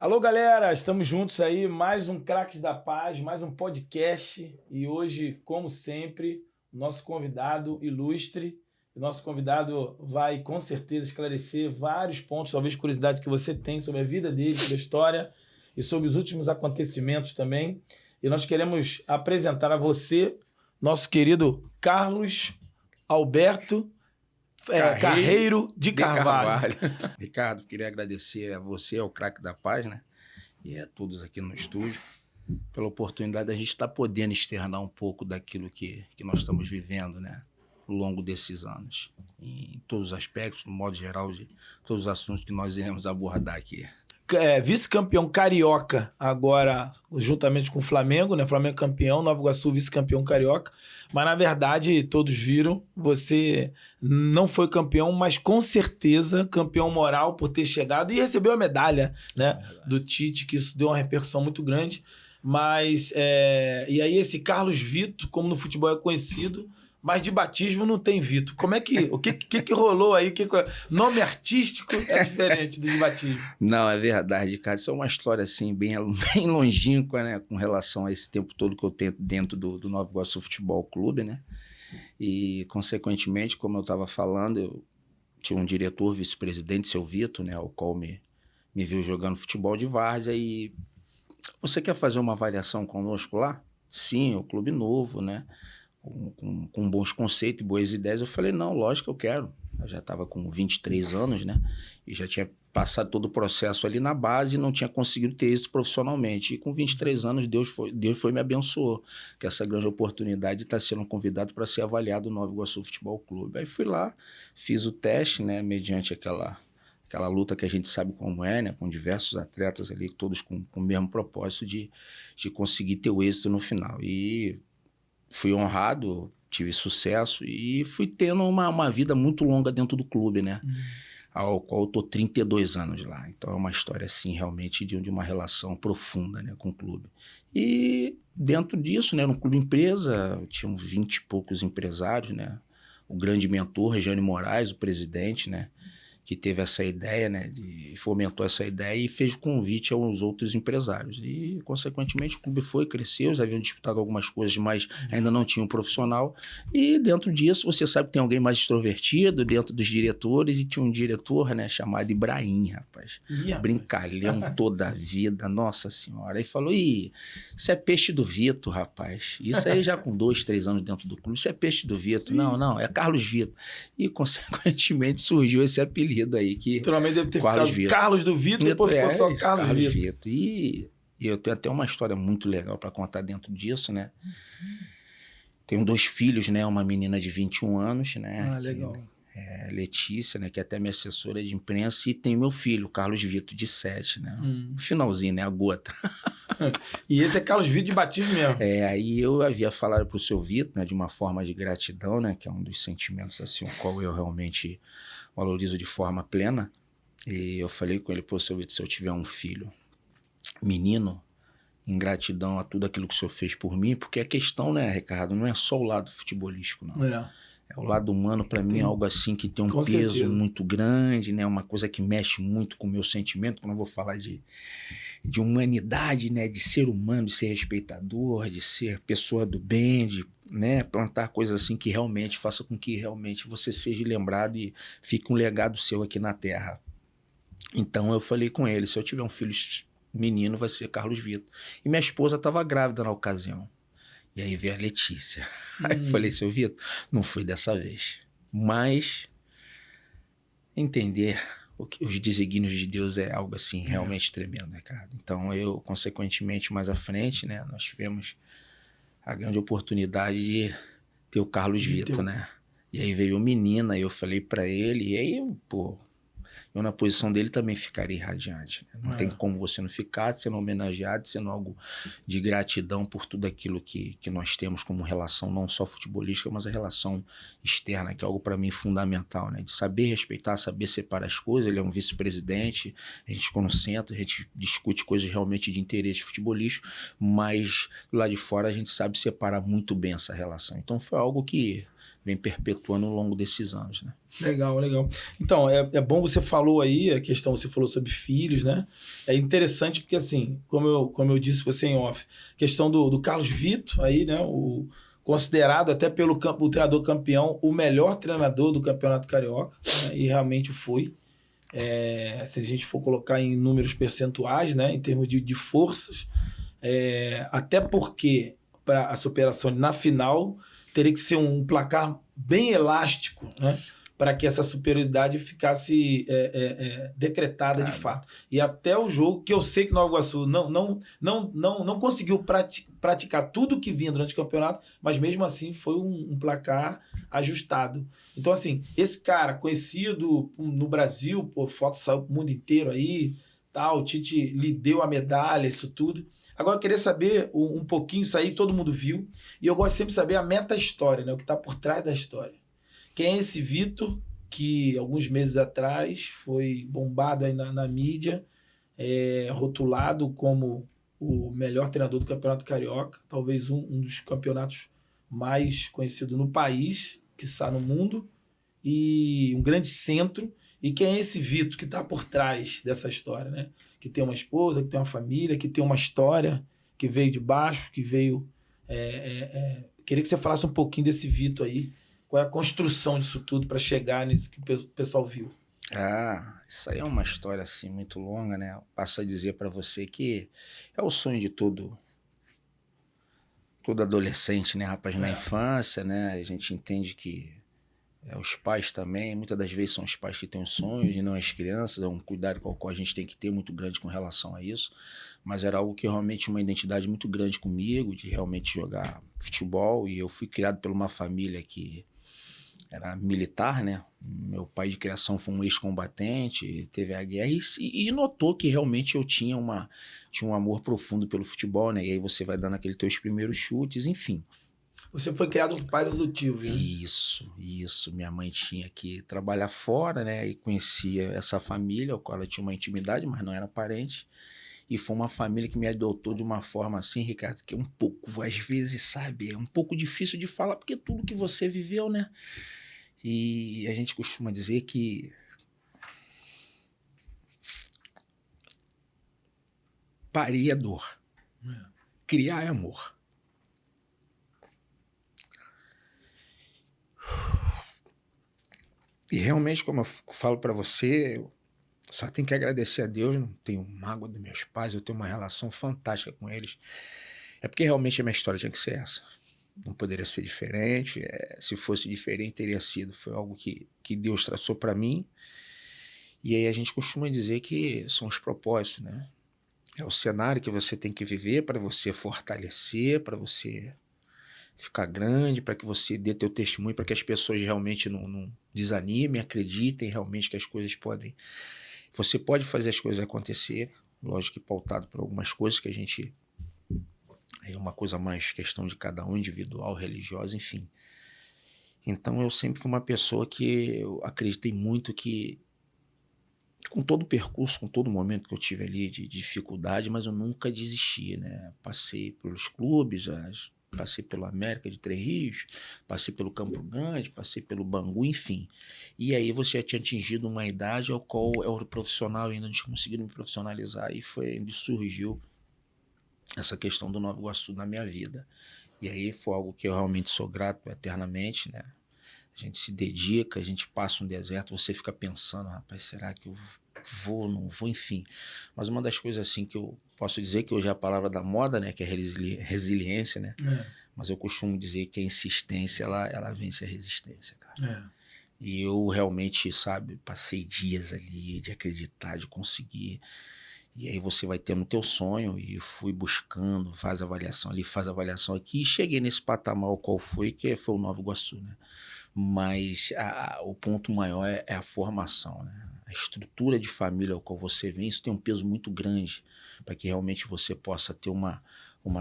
Alô, galera, estamos juntos aí, mais um Craques da Paz, mais um podcast. E hoje, como sempre, nosso convidado ilustre. O nosso convidado vai com certeza esclarecer vários pontos, talvez curiosidade que você tem sobre a vida dele, sobre a história e sobre os últimos acontecimentos também. E nós queremos apresentar a você nosso querido Carlos Alberto Carreiro de Carvalho. Ricardo, queria agradecer a você, ao Craque da Paz, né? E a todos aqui no estúdio, pela oportunidade de a gente estar podendo externar um pouco daquilo que nós estamos vivendo, né? Ao longo desses anos, em todos os aspectos, no modo geral, de todos os assuntos que nós iremos abordar aqui. Vice-campeão carioca agora, juntamente com o Flamengo, né? Flamengo campeão, Nova Iguaçu vice-campeão carioca. Mas, na verdade, todos viram, você não foi campeão, mas com certeza campeão moral por ter chegado e recebeu a medalha, né, do Tite, que isso deu uma repercussão muito grande. Mas, e aí esse Carlos Vito, como no futebol é conhecido, mas de batismo não tem Vito. Como é que... O que rolou aí? Nome artístico é diferente do de batismo. Não, é verdade, cara. Isso é uma história, assim, bem longínqua, né? Com relação a esse tempo todo que eu tenho dentro do Nova Iguaçu Futebol Clube, né? E, consequentemente, como eu estava falando, eu tinha um diretor, vice-presidente, seu Vitor, né? O qual me viu jogando futebol de várzea e... Você quer fazer uma avaliação conosco lá? Sim, é um clube novo, né? Com bons conceitos e boas ideias, eu falei, não, lógico que eu quero. Eu já estava com 23 anos, né? E já tinha passado todo o processo ali na base e não tinha conseguido ter êxito profissionalmente. E com 23 anos, Deus foi me abençoou, que essa grande oportunidade de estar sendo convidado para ser avaliado no Nova Iguaçu Futebol Clube. Aí fui lá, fiz o teste, né? Mediante aquela luta que a gente sabe como é, né? Com diversos atletas ali, todos com o mesmo propósito de conseguir ter o êxito no final. E... fui honrado, tive sucesso e fui tendo uma vida muito longa dentro do clube, né? Ao qual eu tô 32 anos lá. Então é uma história, assim, realmente de uma relação profunda, né, com o clube. E dentro disso, né, no clube empresa, tinha uns 20 e poucos empresários, né? O grande mentor, Regiane Moraes, o presidente, né? Que teve essa ideia, né, fomentou essa ideia e fez convite aos outros empresários. E, consequentemente, o clube cresceu, eles haviam disputado algumas coisas, mas ainda não tinham um profissional. E, dentro disso, você sabe que tem alguém mais extrovertido dentro dos diretores, e tinha um diretor, né, chamado Ibrahim, rapaz. Brincalhão toda a vida, nossa senhora. Aí falou, isso é peixe do Vitor, rapaz. Isso aí já com 2, 3 anos dentro do clube, isso é peixe do Vitor. Não, é Carlos Vitor. E, consequentemente, surgiu esse apelido aí que... Naturalmente deve ter ficado Carlos do Vitor, depois ficou só Carlos Vitor. E eu tenho até uma história muito legal para contar dentro disso, né? Tenho 2 filhos, né? Uma menina de 21 anos, né? Ah, legal. Letícia, né? Que é até minha assessora de imprensa. E tem meu filho, Carlos Vitor, de 7, né? Finalzinho, né? A gota. E esse é Carlos Vitor de batismo mesmo. Aí eu havia falado pro seu Vitor, né? De uma forma de gratidão, né? Que é um dos sentimentos, assim, o qual eu realmente... valorizo de forma plena. E eu falei com ele, seu Vitor, se eu tiver um filho menino, em gratidão a tudo aquilo que o senhor fez por mim, porque a questão, né, Ricardo, não é só o lado futebolístico, não. É o lado humano, para mim, é algo assim que tem um peso muito grande, né? Uma coisa que mexe muito com o meu sentimento, quando eu vou falar de humanidade, né? De ser humano, de ser respeitador, de ser pessoa do bem, de, né, plantar coisas assim que realmente faça com que realmente você seja lembrado e fique um legado seu aqui na Terra. Então eu falei com ele, se eu tiver um filho menino vai ser Carlos Vitor. E minha esposa estava grávida na ocasião. E aí veio a Letícia. Aí eu falei, seu Vitor, não foi dessa vez. Mas entender os desígnios de Deus é algo assim realmente tremendo, né, cara? Então eu, consequentemente, mais à frente, né, nós tivemos a grande oportunidade de ter o Carlos Vitor, né? E aí veio o menino, aí eu falei pra ele, e aí, pô, eu na posição dele também ficaria radiante, né? Não tem como você não ficar sendo homenageado, sendo algo de gratidão por tudo aquilo que nós temos como relação, não só futebolística, mas a relação externa, que é algo para mim fundamental, né? De saber respeitar, saber separar as coisas. Ele é um vice-presidente, a gente quando senta, a gente discute coisas realmente de interesse futebolístico, mas lá de fora a gente sabe separar muito bem essa relação. Então foi algo que vem perpetuando ao longo desses anos, né? Legal, legal. Então, é bom, você falou aí, você falou sobre filhos, né? É interessante porque, assim, como eu disse você em off, questão do Carlos Vitor aí, né? Considerado até pelo o treinador campeão, o melhor treinador do Campeonato Carioca, né? E realmente foi. Se a gente for colocar em números percentuais, né? Em termos de forças, até porque para a superação na final teria que ser um placar bem elástico, né? Para que essa superioridade ficasse decretada de fato. E até o jogo, que eu sei que Nova Iguaçu não conseguiu praticar tudo que vinha durante o campeonato, mas mesmo assim foi um placar ajustado. Então, assim, esse cara conhecido no Brasil, pô, foto saiu pro mundo inteiro aí, tal, o Tite lhe deu a medalha, isso tudo. Agora eu queria saber um pouquinho, isso aí todo mundo viu, e eu gosto sempre de saber a meta-história, né? O que está por trás da história. Quem é esse Vitor, que alguns meses atrás foi bombado aí na mídia, rotulado como o melhor treinador do Campeonato Carioca, talvez um dos campeonatos mais conhecidos no país, quiçá no mundo, e um grande centro. E quem é esse Vitor que está por trás dessa história, né? Que tem uma esposa, que tem uma família, que tem uma história, que veio de baixo, que veio... Queria que você falasse um pouquinho desse Vitor aí. Qual é a construção disso tudo para chegar nisso que o pessoal viu? Isso aí é uma história assim muito longa, né? Eu passo a dizer para você que é o sonho de todo adolescente, né, rapaz, na infância, né? A gente entende que os pais também, muitas das vezes são os pais que têm os sonhos e não as crianças, é um cuidado com o qual a gente tem que ter muito grande com relação a isso, mas era algo que realmente uma identidade muito grande comigo, de realmente jogar futebol, e eu fui criado por uma família que era militar, né? Meu pai de criação foi um ex-combatente, teve a guerra e notou que realmente eu tinha um amor profundo pelo futebol, né? E aí você vai dando aqueles teus primeiros chutes, enfim. Você foi criado por pais adotivos, né? Isso. Minha mãe tinha que trabalhar fora, né? E conhecia essa família, com qual ela tinha uma intimidade, mas não era parente. E foi uma família que me adotou de uma forma assim, Ricardo, que é um pouco, às vezes, sabe, é um pouco difícil de falar, porque tudo que você viveu, né? E a gente costuma dizer que parir é dor, criar é amor. E realmente, como eu falo para você, eu só tenho que agradecer a Deus, não tenho mágoa dos meus pais, eu tenho uma relação fantástica com eles. É porque realmente a minha história tinha que ser essa. Não poderia ser diferente. Se fosse diferente, teria sido. Foi algo que Deus traçou para mim. E aí a gente costuma dizer que são os propósitos, né? É o cenário que você tem que viver para você fortalecer, para você ficar grande, para que você dê teu testemunho, para que as pessoas realmente não desanimem, acreditem realmente que as coisas podem... Você pode fazer as coisas acontecer, lógico que pautado por algumas coisas que a gente... É uma coisa mais questão de cada um, individual, religiosa, enfim. Então eu sempre fui uma pessoa que eu acreditei muito que, com todo o percurso, com todo o momento que eu tive ali de dificuldade, mas eu nunca desisti, né? Passei pelos clubes, passei pelo América de Três Rios, passei pelo Campo Grande, passei pelo Bangu, enfim. E aí você já tinha atingido uma idade ao qual eu era profissional e ainda não tinha conseguido me profissionalizar, e foi onde surgiu essa questão do Nova Iguaçu na minha vida. E aí foi algo que eu realmente sou grato eternamente, né? A gente se dedica, a gente passa um deserto, você fica pensando, rapaz, será que eu vou, não vou, enfim. Mas uma das coisas assim que eu posso dizer, que hoje é a palavra da moda, né, que é resiliência, né? Mas eu costumo dizer que a insistência, ela vence a resistência, cara. E eu realmente, sabe, passei dias ali de acreditar, de conseguir. E aí você vai tendo o teu sonho, e fui buscando, faz avaliação ali, faz avaliação aqui, e cheguei nesse patamar o qual foi, que foi o Nova Iguaçu, né? Mas o ponto maior é a formação, né? A estrutura de família ao qual você vem, isso tem um peso muito grande para que realmente você possa ter uma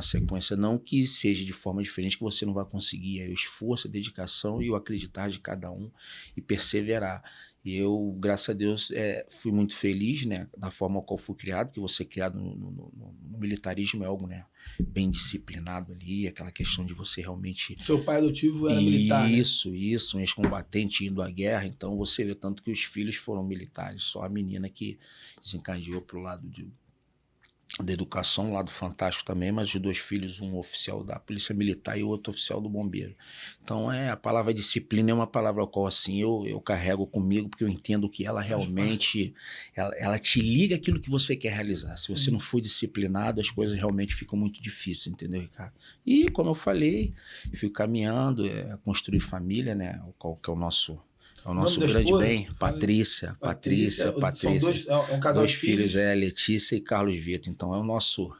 sequência, não que seja de forma diferente, que você não vai conseguir. É o esforço, a dedicação e o acreditar de cada um e perseverar. E eu, graças a Deus, fui muito feliz, né, da forma qual fui criado, que você é criado no no militarismo é algo, né, bem disciplinado ali, aquela questão de você realmente... Seu pai adotivo era militar, né? Isso, um ex-combatente indo à guerra, então você vê tanto que os filhos foram militares, só a menina que desencadeou pro lado da educação, um lado fantástico também, mas os 2 filhos, um oficial da polícia militar e o outro oficial do bombeiro. Então, a palavra disciplina é uma palavra ao qual, assim, eu carrego comigo, porque eu entendo que ela realmente, ela te liga aquilo que você quer realizar. Se você não for disciplinado, as coisas realmente ficam muito difíceis, entendeu, Ricardo? E, como eu falei, fico caminhando, construir família, né, que é o nosso... É o nosso grande bem, Patrícia. São dois, é um casal 2 de filhos, Letícia e Carlos Vitor. Então é o nosso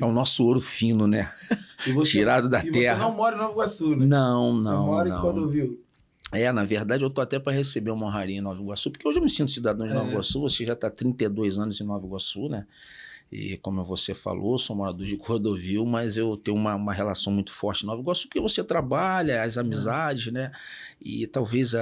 é o nosso ouro fino, né? Tirado da terra. Você não mora em Nova Iguaçu, né? Não. Você mora em Cordovil. Na verdade eu tô até para receber uma honraria em Nova Iguaçu, porque hoje eu me sinto cidadão de Nova Iguaçu, você já está há 32 anos em Nova Iguaçu, né? E como você falou, sou morador de Cordovil, mas eu tenho uma relação muito forte em Nova Iguaçu, porque você trabalha, as amizades, né? E talvez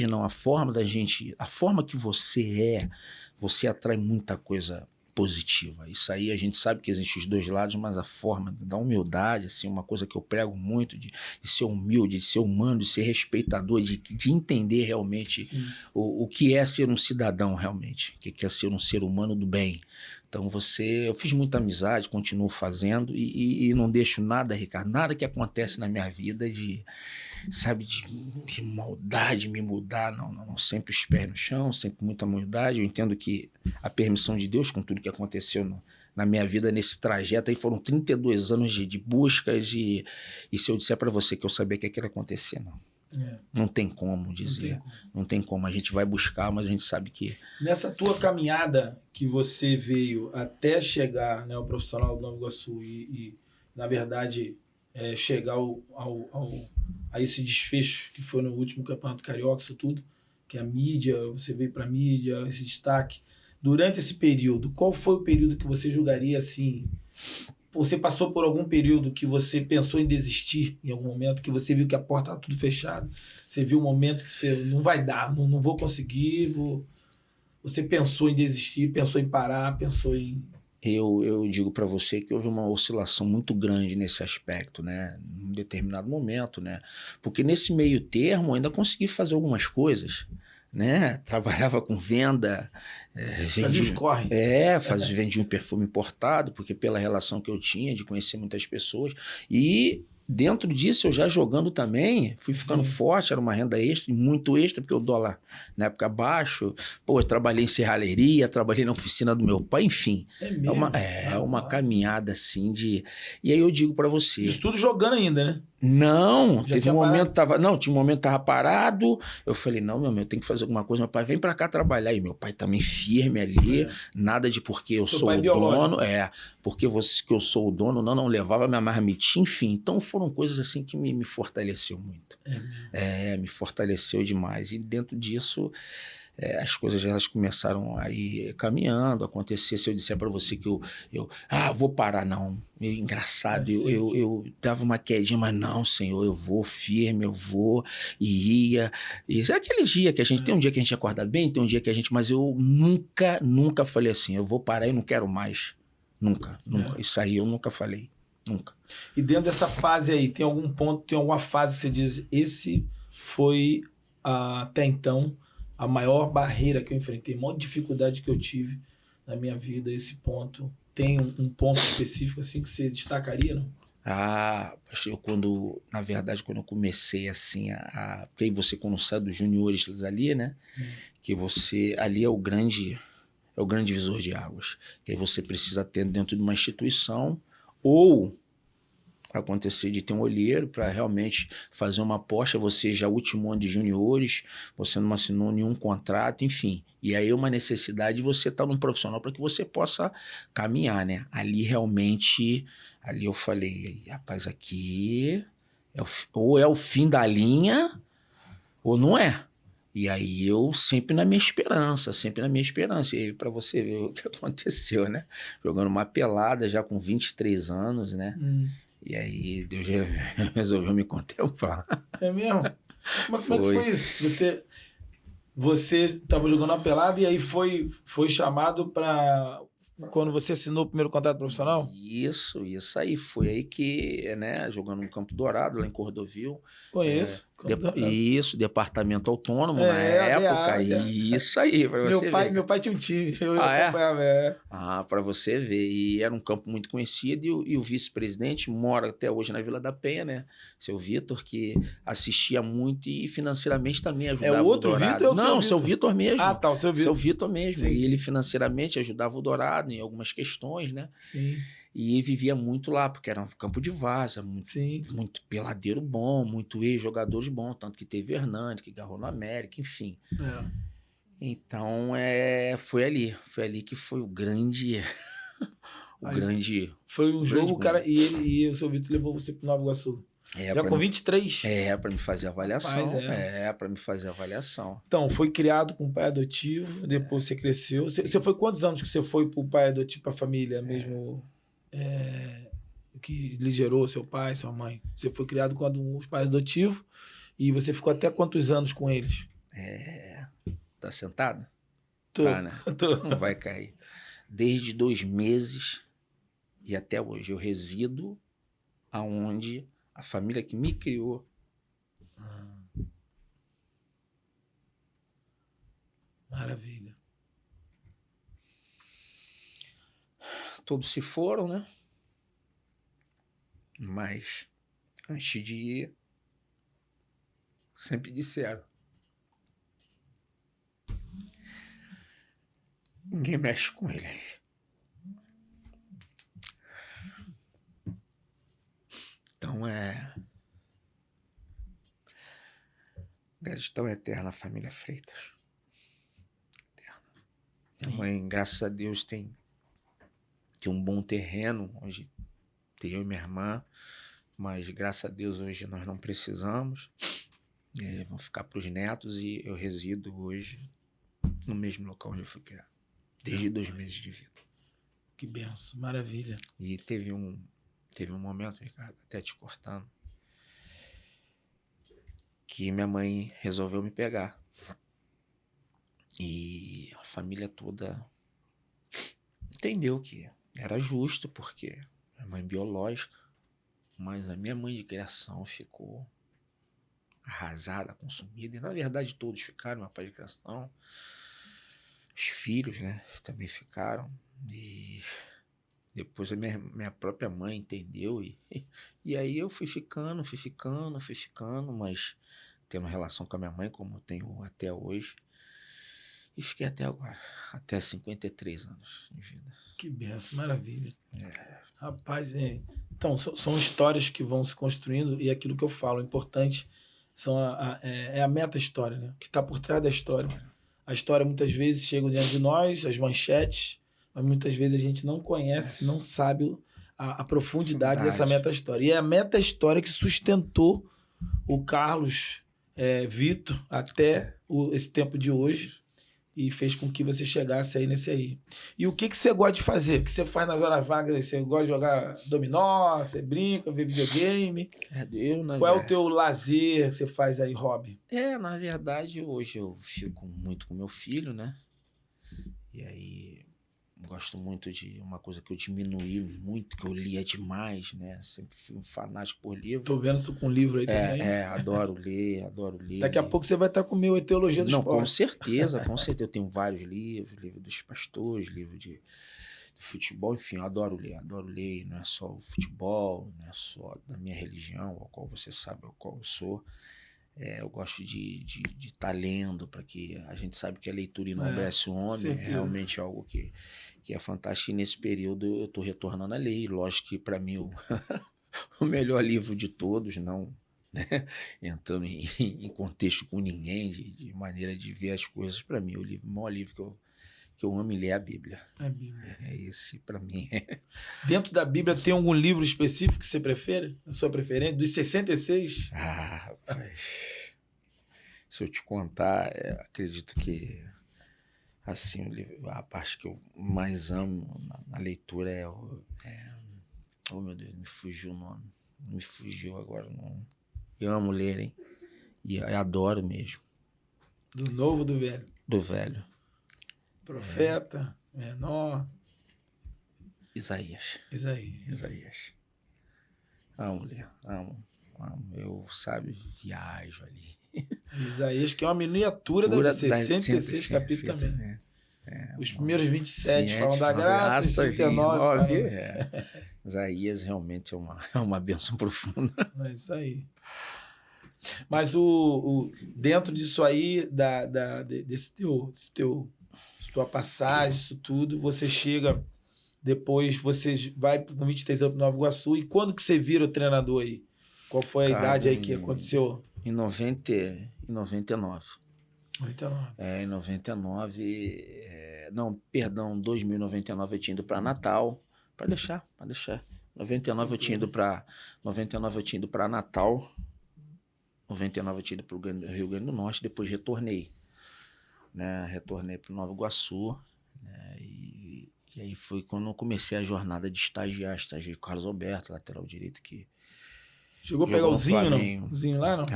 não, a forma da gente, a forma que você atrai muita coisa positiva. Isso aí a gente sabe que existem os 2 lados, mas a forma da humildade, assim, uma coisa que eu prego muito, de ser humilde, de ser humano, de ser respeitador, de entender realmente o que é ser um cidadão realmente, o que é ser um ser humano do bem. Então eu fiz muita amizade, continuo fazendo e não deixo nada, Ricardo, nada que acontece na minha vida de maldade, me mudar, não, sempre os pés no chão, sempre muita humildade. Eu entendo que a permissão de Deus com tudo que aconteceu na minha vida nesse trajeto aí foram 32 anos de buscas e se eu disser para você que eu sabia que aquilo ia acontecer, não tem como dizer, não tem como, a gente vai buscar, mas a gente sabe que... Nessa tua caminhada que você veio até chegar, né, ao profissional do Nova Iguaçu e na verdade, chegar a esse desfecho que foi no último Campeonato Carioca, isso tudo, que a mídia, você veio para a mídia, esse destaque. Durante esse período, qual foi o período que você julgaria assim... Você passou por algum período que você pensou em desistir em algum momento, que você viu que a porta estava tudo fechada? Você viu um momento que você não vai dar, não vou conseguir, Você pensou em desistir, pensou em parar, pensou em... Eu digo para você que houve uma oscilação muito grande nesse aspecto, né? Num determinado momento, né? Porque nesse meio termo eu ainda consegui fazer algumas coisas, né? Trabalhava com venda, vendia um perfume importado, porque pela relação que eu tinha de conhecer muitas pessoas, e dentro disso eu já jogando também, fui ficando forte, era uma renda extra, muito extra, porque o dólar na época baixo, eu trabalhei em serralheria, trabalhei na oficina do meu pai, enfim, uma caminhada assim de... E aí eu digo para você... Isso tudo jogando ainda, né? Não, teve um momento tinha um momento que tava parado, eu falei, não, eu tenho que fazer alguma coisa, meu pai, vem pra cá trabalhar, e meu pai também firme ali, nada de porque eu sou o dono, porque que eu sou o dono, não levava minha marmitinha, enfim, então foram coisas assim que me fortaleceu muito, me fortaleceu demais, e dentro disso... as coisas elas começaram a ir caminhando, acontecer. Se eu disser para você que eu vou parar, não. Engraçado, eu dava uma quedinha, mas não, Senhor, eu vou firme, eu vou, e ia. Isso é aquele dia que a gente tem um dia que a gente acorda bem, tem um dia que a gente. Mas eu nunca falei assim, eu vou parar e não quero mais. Nunca. Isso aí eu nunca falei, nunca. E dentro dessa fase aí, tem algum ponto, tem alguma fase que você diz, esse foi até então a maior barreira que eu enfrentei, a maior dificuldade que eu tive na minha vida, esse ponto. Tem um ponto específico assim que você destacaria, não? Na verdade, quando eu comecei assim, porque aí você quando sai dos juniores ali, né? Que você, ali é o grande divisor de águas. Que aí você precisa ter dentro de uma instituição ou acontecer de ter um olheiro para realmente fazer uma aposta, você já último ano de juniores, você não assinou nenhum contrato, enfim. E aí é uma necessidade de você estar num profissional para que você possa caminhar, né? Ali realmente, eu falei, rapaz, aqui ou é o fim da linha ou não é. E aí eu sempre na minha esperança. E aí para você ver o que aconteceu, né? Jogando uma pelada já com 23 anos, né? E aí Deus resolveu me contemplar. É mesmo? Mas como é que foi isso? Você estava jogando uma pelada e aí foi chamado para... Quando você assinou o primeiro contrato profissional? Isso aí. Foi aí que, né, jogando no Campo Dourado, lá em Cordovil. Conheço. Isso, departamento autônomo na É, época. DA. Isso aí, para você ver. Meu pai tinha um time, eu Ah, é? acompanhava. Para você ver. E era um campo muito conhecido. E o vice-presidente mora até hoje na Vila da Penha, né? Seu Vitor, que assistia muito e financeiramente também ajudava o outro o Dourado. Vitor ou Não, o seu Vitor mesmo. Ah, tá, o seu Vitor. Seu Vitor mesmo. Sim, e sim. ele financeiramente ajudava o Dourado em algumas questões, né? Sim. E vivia muito lá, porque era um campo de várzea, muito peladeiro bom, muito ex-jogadores bom, tanto que teve Hernandes, que agarrou no América, enfim. Então, foi ali que foi o grande... Foi um jogo, cara, e o seu Vitor levou você pro Nova Iguaçu. Já com 23? Para me fazer a avaliação. Rapaz, para me fazer a avaliação. Então, foi criado com o pai adotivo, depois você cresceu. Você foi quantos anos que você foi pro pai adotivo, pra família mesmo? Que lhe gerou seu pai, sua mãe? Você foi criado com os pais adotivos e você ficou até quantos anos com eles? Tá sentado? Tô. Tá, né? Tô. Não vai cair. Desde 2 meses e até hoje eu resido aonde a família que me criou. Maravilha. Todos se foram, né? Mas antes de ir, sempre disseram: ninguém mexe com ele. Então gratidão eterna à família Freitas. Minha mãe, graças a Deus, tem um bom terreno, onde tem eu e minha irmã, mas graças a Deus hoje nós não precisamos. Vamos ficar para os netos e eu resido hoje no mesmo local onde eu fui criado, desde 2 meses de vida. Que benção, maravilha. E teve um momento, Ricardo, até te cortando, que minha mãe resolveu me pegar. E a família toda entendeu que era justo, porque minha mãe biológica, mas a minha mãe de criação ficou arrasada, consumida. E na verdade todos ficaram, meu pai de criação, os filhos, né, também ficaram. E depois a minha própria mãe entendeu. E aí eu fui ficando, mas tendo relação com a minha mãe, como eu tenho até hoje. E fiquei até agora, até 53 anos de vida. Que benção, maravilha. Rapaz, então, são histórias que vão se construindo e aquilo que eu falo, o importante é a meta-história, né? Que está por trás da história. A história muitas vezes chega diante de nós, as manchetes, mas muitas vezes a gente não conhece, não sabe a profundidade dessa meta-história. E é a meta-história que sustentou o Carlos Vitor até esse tempo de hoje. E fez com que você chegasse aí nesse aí. E o que você gosta de fazer? O que você faz nas horas vagas? Você gosta de jogar dominó? Você brinca, vê videogame? Qual é o teu lazer que você faz aí, hobby? Na verdade, hoje eu fico muito com meu filho, né? E aí, gosto muito de uma coisa que eu diminuí muito, que eu lia demais, né? Sempre fui um fanático por livro. Tô vendo isso com livro aí também. Adoro ler. Daqui a pouco você vai estar com o meu Teologia do Esporte. Não, com certeza. Eu tenho vários livro dos pastores, livro de futebol, enfim, eu adoro ler. Não é só o futebol, não é só da minha religião, ao qual você sabe ao qual eu sou. Eu gosto de estar lendo, para que a gente sabe que a leitura enobrece o homem. É realmente algo que é fantástico. E nesse período eu estou retornando a ler. E lógico que para mim o melhor livro de todos, não, né, entrando em contexto com ninguém, de maneira de ver as coisas, para mim o maior livro que eu amo ler é a Bíblia. A Bíblia. Esse para mim. Dentro da Bíblia tem algum livro específico que você prefere? A sua preferência? Dos 66? Rapaz. Se eu te contar, acredito que assim, a parte que eu mais amo na leitura oh meu Deus, me fugiu o nome. Me fugiu agora. Não. Eu amo ler, hein? E eu adoro mesmo. Do novo ou do velho? Do velho. Profeta, menor. Isaías. Amo, Lê. Amo. Eu, viajo ali. Isaías, que é uma miniatura da 66 capítulos também. Os primeiros 27 falam da graça, 39. Isaías realmente é uma bênção profunda. É isso aí. Mas dentro disso aí, tua passagem, isso tudo, você chega, depois você vai com 23 anos para Nova Iguaçu, e quando que você vira o treinador aí? Qual foi a idade aí que aconteceu? Em 99. 99. Em 99... Não, perdão, 2099 eu tinha ido para Natal. Pode deixar. 99 eu tinha ido para Natal. 99 eu tinha ido para o Rio Grande do Norte, depois retornei. Né? Retornei para o Nova Iguaçu. Né? E aí foi quando eu comecei a jornada de estagiar. Estagiei com o Carlos Alberto, lateral direito, que chegou a pegar o Zinho, não? O Zinho lá, não?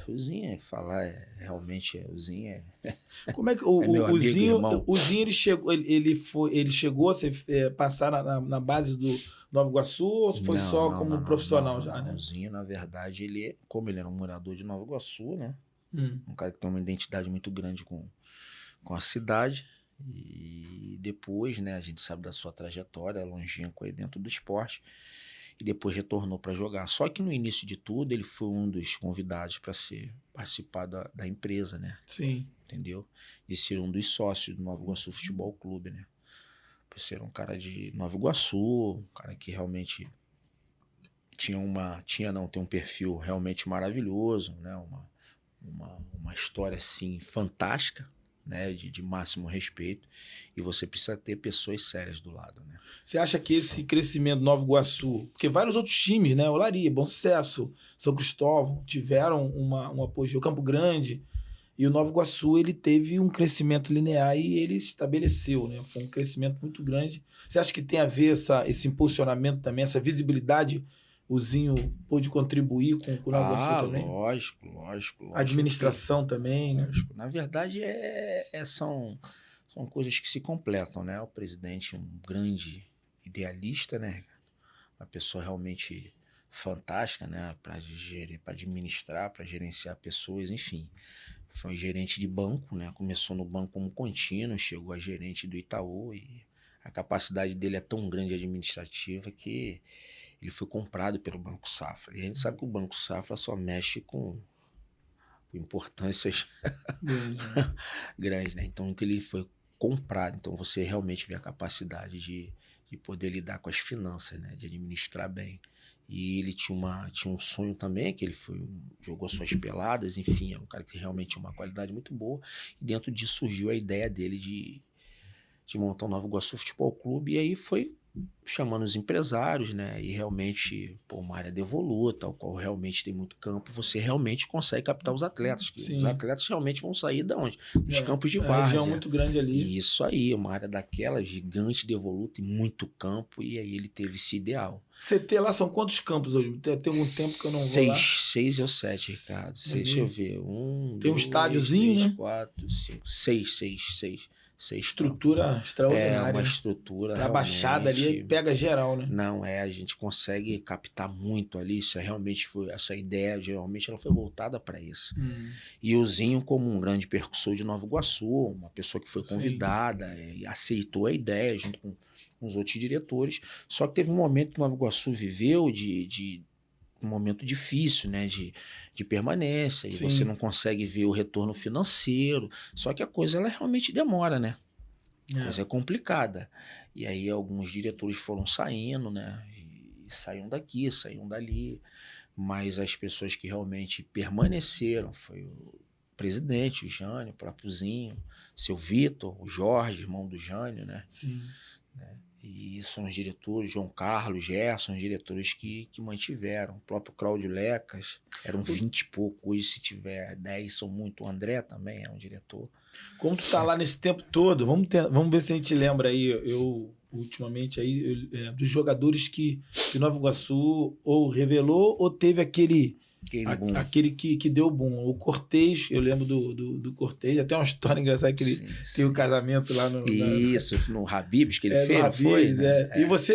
O Zinho realmente, o Zinho é... Como é que o Zinho, ele chegou a passar na base do Nova Iguaçu, ou foi só como profissional já, né? O Zinho, na verdade, como ele era um morador de Nova Iguaçu, né? Um cara que tem uma identidade muito grande com a cidade, e depois, né, a gente sabe da sua trajetória longínqua aí dentro do esporte, e depois retornou para jogar. Só que no início de tudo, ele foi um dos convidados para participar da empresa, né? Sim. Entendeu? De ser um dos sócios do Nova Iguaçu Futebol Clube, né? Por ser um cara de Nova Iguaçu, um cara que realmente tem um perfil realmente maravilhoso, né? Uma história, assim, fantástica, né, de máximo respeito, e você precisa ter pessoas sérias do lado, né? Você acha que esse crescimento do Nova Iguaçu, porque vários outros times, né, Olaria, Bom Sucesso, São Cristóvão, tiveram um apoio, o Campo Grande, e o Nova Iguaçu, ele teve um crescimento linear e ele estabeleceu, né? Foi um crescimento muito grande. Você acha que tem a ver esse impulsionamento também, essa visibilidade? O Zinho pôde contribuir com o Nova Iguaçu também? Lógico. A administração também, né? Lógico. Na verdade, são coisas que se completam, né? O presidente, um grande idealista, né? Uma pessoa realmente fantástica, né? Para administrar, para gerenciar pessoas, enfim. Foi um gerente de banco, né? Começou no banco como contínuo, chegou a gerente do Itaú, e a capacidade dele é tão grande administrativa que ele foi comprado pelo Banco Safra. E a gente sabe que o Banco Safra só mexe com importâncias grandes, né? Então ele foi comprado. Então você realmente vê a capacidade de poder lidar com as finanças, né? De administrar bem. E ele tinha um sonho também, que ele jogou suas peladas, enfim, é um cara que realmente tinha uma qualidade muito boa. E dentro disso surgiu a ideia dele de montar o Nova Iguaçu Futebol Clube, e aí foi chamando os empresários, né? E realmente, uma área devoluta, ao qual realmente tem muito campo, você realmente consegue captar os atletas. Os atletas realmente vão sair de onde? Dos campos de várzea. Região muito grande ali. Isso aí, uma área daquela gigante, devoluta, e muito campo, e aí ele teve esse ideal. CT lá são quantos campos hoje? Tem algum tempo que eu não vou lá? 6 ou 7, Ricardo. Deixa eu ver. Tem um estádiozinho, 3, né? 4, 5, 6. Estrutura extraordinária. É uma estrutura. A baixada ali pega geral, né? Não, a gente consegue captar muito ali. Isso realmente foi essa ideia, geralmente ela foi voltada para isso. E o Zinho, como um grande percussor de Nova Iguaçu, uma pessoa que foi convidada e aceitou a ideia junto com os outros diretores. Só que teve um momento que Nova Iguaçu viveu de um momento difícil, né, de permanência, e você não consegue ver o retorno financeiro. Só que a coisa, ela realmente demora, né? A coisa é complicada. E aí alguns diretores foram saindo, né? E saíam daqui, saíam dali. Mas as pessoas que realmente permaneceram foi o presidente, o Jânio, o próprio Zinho, seu Vitor, o Jorge, irmão do Jânio, né? Sim. E são os diretores, João Carlos, Gerson, os diretores que mantiveram. O próprio Cláudio Lecas, eram 20 e pouco. Hoje, se tiver 10, são muito. O André também é um diretor. Como tu tá lá nesse tempo todo, vamos ver se a gente lembra aí, ultimamente, dos jogadores que Nova Iguaçu ou revelou ou teve aquele Aquele que deu boom. O Cortez, eu lembro do Cortez, até uma história engraçada que ele tem um casamento lá no... Isso, no Habib's que ele fez, no Habib's, foi? Né?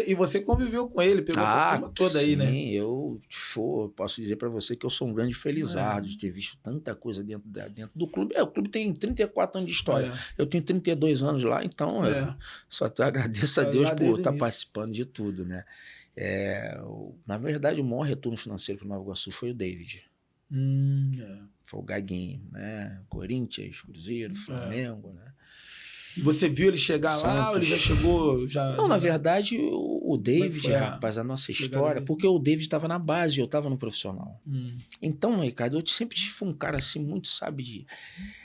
E você conviveu com ele, pegou essa turma toda aí, né? Sim, eu posso dizer para você que eu sou um grande felizardo de ter visto tanta coisa dentro do clube. O clube tem 34 anos de história. Eu tenho 32 anos lá, então eu só agradeço a Deus por estar participando de tudo, né? Na verdade, o maior retorno financeiro para o Nova Iguaçu foi o David. Foi o Gaguinho, né? Corinthians, Cruzeiro, Flamengo, né? E você viu ele chegar lá ou ele já chegou? Não, na verdade, o David, rapaz, a nossa história, porque o David estava na base e eu estava no profissional. Então, Ricardo, eu sempre fui um cara assim, muito, sabe,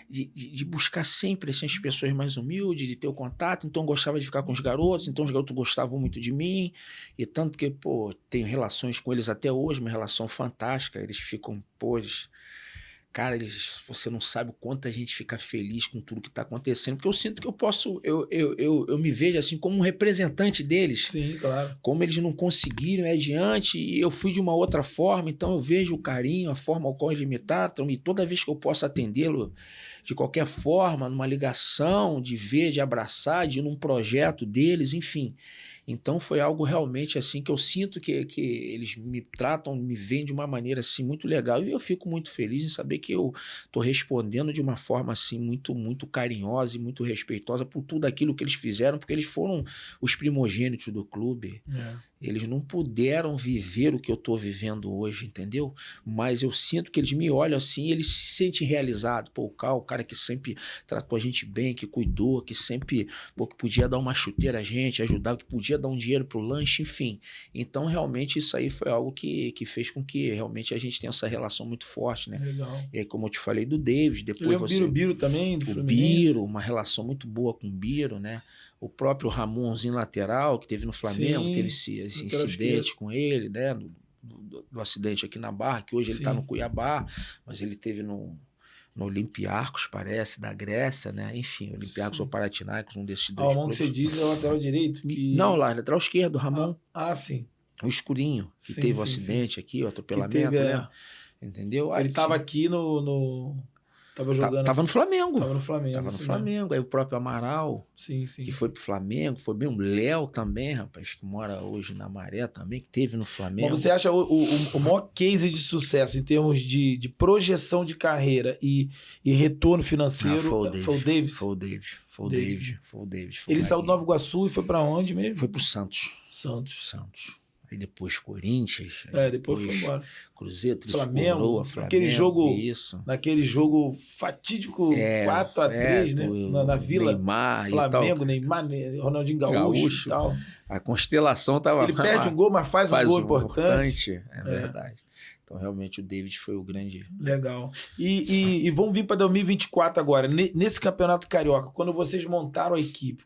de buscar sempre assim, as pessoas mais humildes, de ter o contato. Então, eu gostava de ficar com os garotos, então os garotos gostavam muito de mim. E tanto que, tenho relações com eles até hoje, uma relação fantástica. Eles ficam, cara, você não sabe o quanto a gente fica feliz com tudo que está acontecendo, porque eu sinto que eu posso, eu me vejo assim como um representante deles. Sim, claro. Como eles não conseguiram ir adiante e eu fui de uma outra forma, então eu vejo o carinho, a forma ao qual eles me tratam, e toda vez que eu posso atendê-lo de qualquer forma, numa ligação, de ver, de abraçar, de ir num projeto deles, enfim. Então foi algo realmente assim que eu sinto que eles me tratam, me veem de uma maneira assim muito legal, e eu fico muito feliz em saber que eu estou respondendo de uma forma assim muito, muito carinhosa e muito respeitosa por tudo aquilo que eles fizeram, porque eles foram os primogênitos do clube. Eles não puderam viver o que eu estou vivendo hoje, entendeu? Mas eu sinto que eles me olham assim e eles se sentem realizados. O cara que sempre tratou a gente bem, que cuidou, que sempre que podia dar uma chuteira a gente, ajudava, que podia dar um dinheiro pro lanche, enfim. Então, realmente, isso aí foi algo que fez com que realmente a gente tenha essa relação muito forte, né? Legal. E aí, como eu te falei do David, depois você... O Biro também, do Fluminense. O Biro, uma relação muito boa com o Biro, né? O próprio Ramonzinho lateral, que teve no Flamengo, teve esse incidente com ele, né? Do acidente aqui na Barra, que hoje ele tá no Cuiabá, mas ele teve no Olympiacos, parece, da Grécia, né? Enfim, Olympiacos ou Panathinaikos, um desses dois. O Ramon que você diz é o lateral direito? Não, lateral esquerdo, o Ramon. Sim. O escurinho, que teve o acidente aqui, o atropelamento, né? Entendeu? Ele tava aqui Tava jogando. Tava no Flamengo. Tava no Flamengo. Aí o próprio Amaral, sim. que foi pro Flamengo, foi bem o Léo também, rapaz, que mora hoje na Maré também, que teve no Flamengo. Mas você acha o maior case de sucesso em termos de projeção de carreira e retorno financeiro foi o David? Foi o David. Ele saiu do NovaIguaçu e foi pra onde mesmo? Foi pro Santos. Aí depois Corinthians. Depois foi embora. Cruzeiro, Flamengo. Naquele jogo fatídico 4-3, né? Na Vila. Neymar Flamengo, Neymar, Ronaldinho Gaúcho e tal. A constelação tava... Ele perde um gol, mas faz um gol importante. É verdade. Então, realmente, o David foi o grande... Legal. E vamos vir para 2024 agora. Nesse Campeonato Carioca, quando vocês montaram a equipe,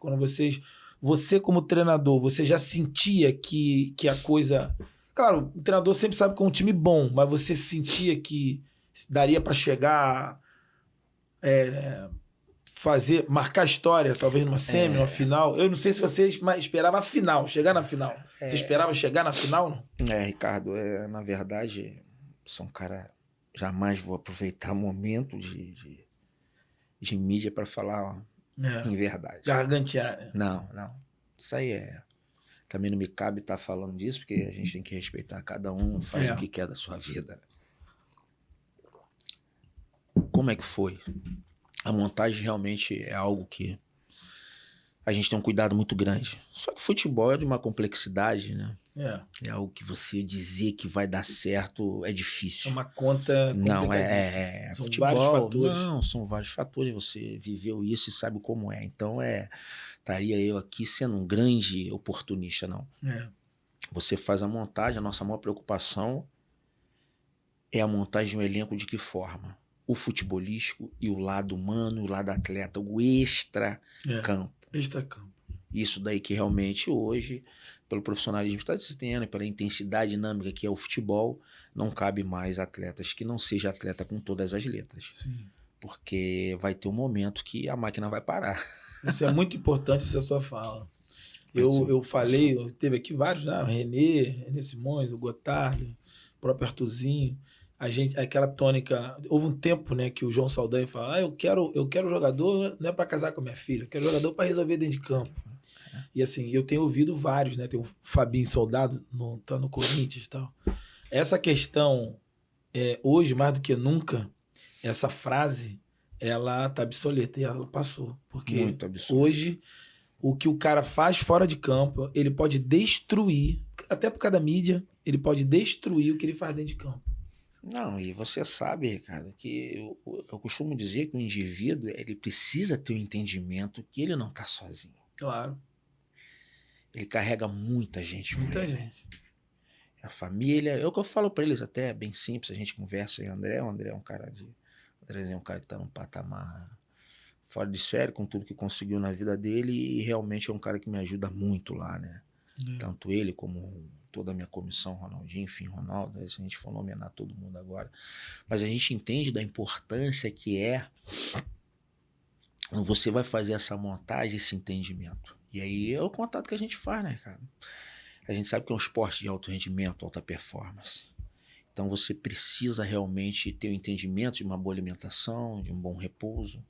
você como treinador, você já sentia que a coisa... Claro, o treinador sempre sabe que é um time bom, mas você sentia que daria para chegar... marcar história, talvez numa semi, numa final. Eu não sei se você esperava a final, chegar na final. Você esperava chegar na final? Não? Ricardo, na verdade, sou um cara... Jamais vou aproveitar momento de mídia para falar... Em verdade. Gargantear, né? Não. Isso aí também não me cabe estar falando disso, porque a gente tem que respeitar cada um, faz o que quer da sua vida. Como é que foi? A montagem realmente é algo que a gente tem um cuidado muito grande. Só que futebol é de uma complexidade, né? É algo que você dizer que vai dar certo é difícil. É uma conta complicadíssima. São futebol, vários fatores. Não, são vários fatores. Você viveu isso e sabe como é. Então, estaria eu aqui sendo um grande oportunista, não. Você faz a montagem, a nossa maior preocupação é a montagem de um elenco de que forma? O futebolístico e o lado humano, o lado atleta, o extra-campo. Extra-campo. Isso daí que realmente hoje, pelo profissionalismo que está se tendo, pela intensidade dinâmica que é o futebol, não cabe mais atletas que não seja atleta com todas as letras. Sim. Porque vai ter um momento que a máquina vai parar. Isso é muito importante, essa sua fala. Eu teve aqui vários, né? O René Simões, o Gotardo, o próprio Artuzinho. aquela tônica... Houve um tempo, né, que o João Saldanha fala, eu quero jogador, não é para casar com a minha filha, eu quero jogador para resolver dentro de campo. E assim, eu tenho ouvido vários, né? Tem o Fabinho Soldado, tá no Corinthians e tal. Essa questão, hoje, mais do que nunca, essa frase, ela tá obsoleta e ela passou. Porque hoje, o que o cara faz fora de campo, ele pode destruir, até por causa da mídia, ele pode destruir o que ele faz dentro de campo. Não, e você sabe, Ricardo, que eu costumo dizer que o indivíduo, ele precisa ter um entendimento que ele não tá sozinho. Claro. Ele carrega muita gente. Muita gente. A família, é o que eu falo pra eles, até é bem simples, a gente conversa aí, o André é um cara que tá num patamar fora de série, com tudo que conseguiu na vida dele, e realmente é um cara que me ajuda muito lá, né? Tanto ele como toda a minha comissão, Ronaldinho, enfim, Ronaldo, se a gente for nomear todo mundo agora. Mas a gente entende da importância que é quando você vai fazer essa montagem, esse entendimento. E aí é o contato que a gente faz, né, cara? A gente sabe que é um esporte de alto rendimento, alta performance. Então você precisa realmente ter o entendimento de uma boa alimentação, de um bom repouso,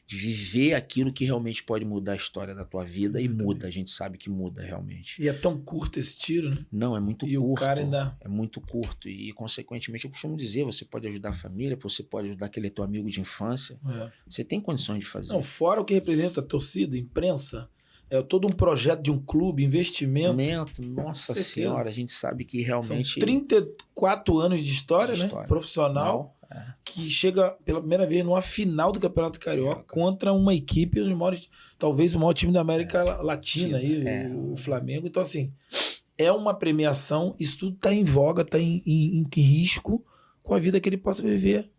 de viver aquilo que realmente pode mudar a história da tua vida. E muda, a gente sabe que muda realmente. E é tão curto esse tiro, né? Não, é muito curto. O cara ainda... É muito curto. E, consequentemente, eu costumo dizer, você pode ajudar a família, você pode ajudar aquele teu amigo de infância. Você tem condições de fazer. Não, fora o que representa a torcida, imprensa, é todo um projeto de um clube, investimento. Nossa senhora, a gente sabe que realmente... São 34 anos de história, né? Profissional. Que chega pela primeira vez numa final do Campeonato Carioca contra uma equipe, talvez o maior time da América Latina, o Flamengo. Então, assim, é uma premiação, isso tudo está em voga, está em risco com a vida que ele possa viver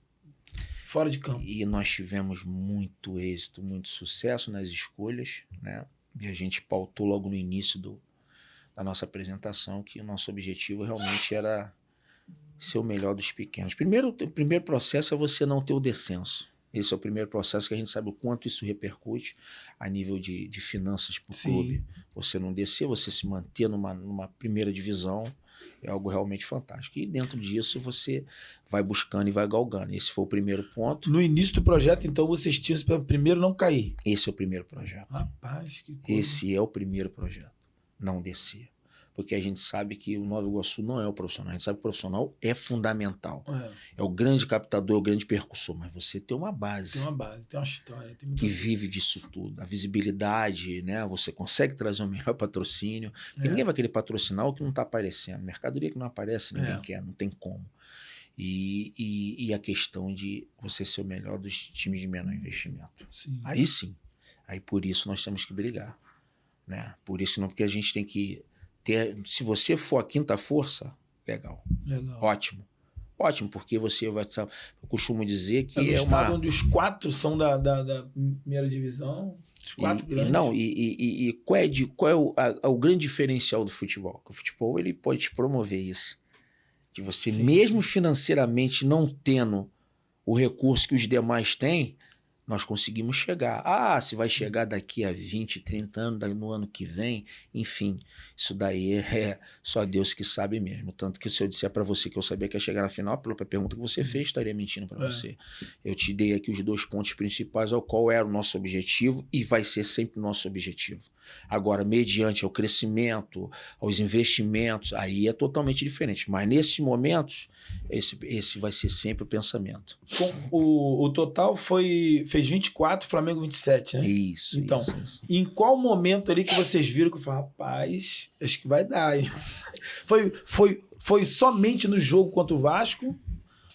fora de campo. E nós tivemos muito êxito, muito sucesso nas escolhas, né? E a gente pautou logo no início da nossa apresentação que o nosso objetivo realmente era ser o melhor dos pequenos. O primeiro processo é você não ter o descenso. Esse é o primeiro processo que a gente sabe o quanto isso repercute a nível de finanças para o clube. Você não descer, você se manter numa primeira divisão é algo realmente fantástico. E dentro disso você vai buscando e vai galgando. Esse foi o primeiro ponto. No início do projeto, então, vocês tinham para primeiro não cair. Esse é o primeiro projeto. Rapaz, que coisa. Esse é o primeiro projeto. Não descer. Porque a gente sabe que o Nova Iguaçu não é o profissional. A gente sabe que o profissional é fundamental. É o grande captador, o grande percussor. Mas você tem uma base. Tem uma base, tem uma história. Tem que vive disso tudo. A visibilidade, né? Você consegue trazer um melhor patrocínio. Porque ninguém vai querer patrocinar o que não está aparecendo. Mercadoria que não aparece, ninguém quer. Não tem como. E a questão de você ser o melhor dos times de menor investimento. Sim. Aí sim. Aí por isso nós temos que brigar. Né? Por isso não, porque a gente tem que... Se você for a quinta força, legal. Ótimo, porque você vai... Eu costumo dizer que no estado onde os 4 são da primeira divisão, os 4 grandes. Qual é o grande diferencial do futebol? O futebol ele pode te promover isso. Que você, mesmo financeiramente não tendo o recurso que os demais têm, nós conseguimos chegar. Se vai chegar daqui a 20, 30 anos, no ano que vem, enfim, isso daí é só Deus que sabe mesmo. Tanto que se eu disser para você que eu sabia que ia chegar na final, pela pergunta que você fez, estaria mentindo para você. Eu te dei aqui os 2 pontos principais ao qual era o nosso objetivo e vai ser sempre o nosso objetivo. Agora, mediante ao crescimento, aos investimentos, aí é totalmente diferente. Mas nesses momentos, esse vai ser sempre o pensamento. O total fez 24, Flamengo 27, né? Isso. Então, isso. Em qual momento ali que vocês viram que eu falei, rapaz, acho que vai dar, hein? Foi somente no jogo contra o Vasco,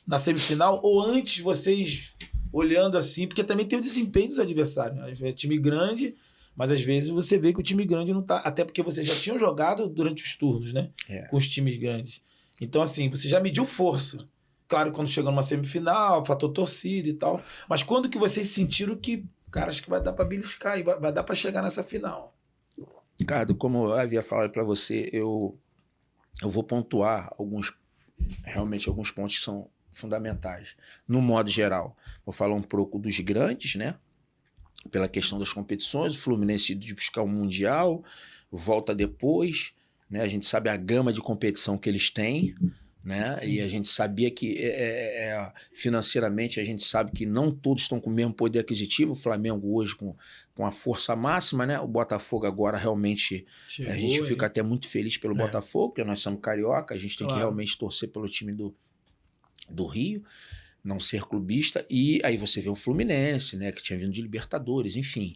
na semifinal, ou antes vocês olhando assim, porque também tem o desempenho dos adversários, né? Às vezes é time grande, mas às vezes você vê que o time grande não tá, até porque vocês já tinham jogado durante os turnos, né? Com os times grandes. Então, assim, você já mediu força. Claro, quando chegou numa semifinal, fator torcida e tal. Mas quando que vocês sentiram que, cara, acho que vai dar para beliscar e vai dar para chegar nessa final? Ricardo, como eu havia falado para você, eu vou pontuar alguns pontos que são fundamentais. No modo geral, vou falar um pouco dos grandes, né? Pela questão das competições, o Fluminense de buscar um Mundial, volta depois, né? A gente sabe a gama de competição que eles têm, né? Sim. E a gente sabia que financeiramente a gente sabe que não todos estão com o mesmo poder aquisitivo. O Flamengo hoje com a força máxima, né? O Botafogo agora realmente a gente fica até muito feliz pelo Botafogo, porque nós somos carioca, a gente tem que realmente torcer pelo time do Rio, não ser clubista. E aí você vê o Fluminense, né? Que tinha vindo de Libertadores, enfim,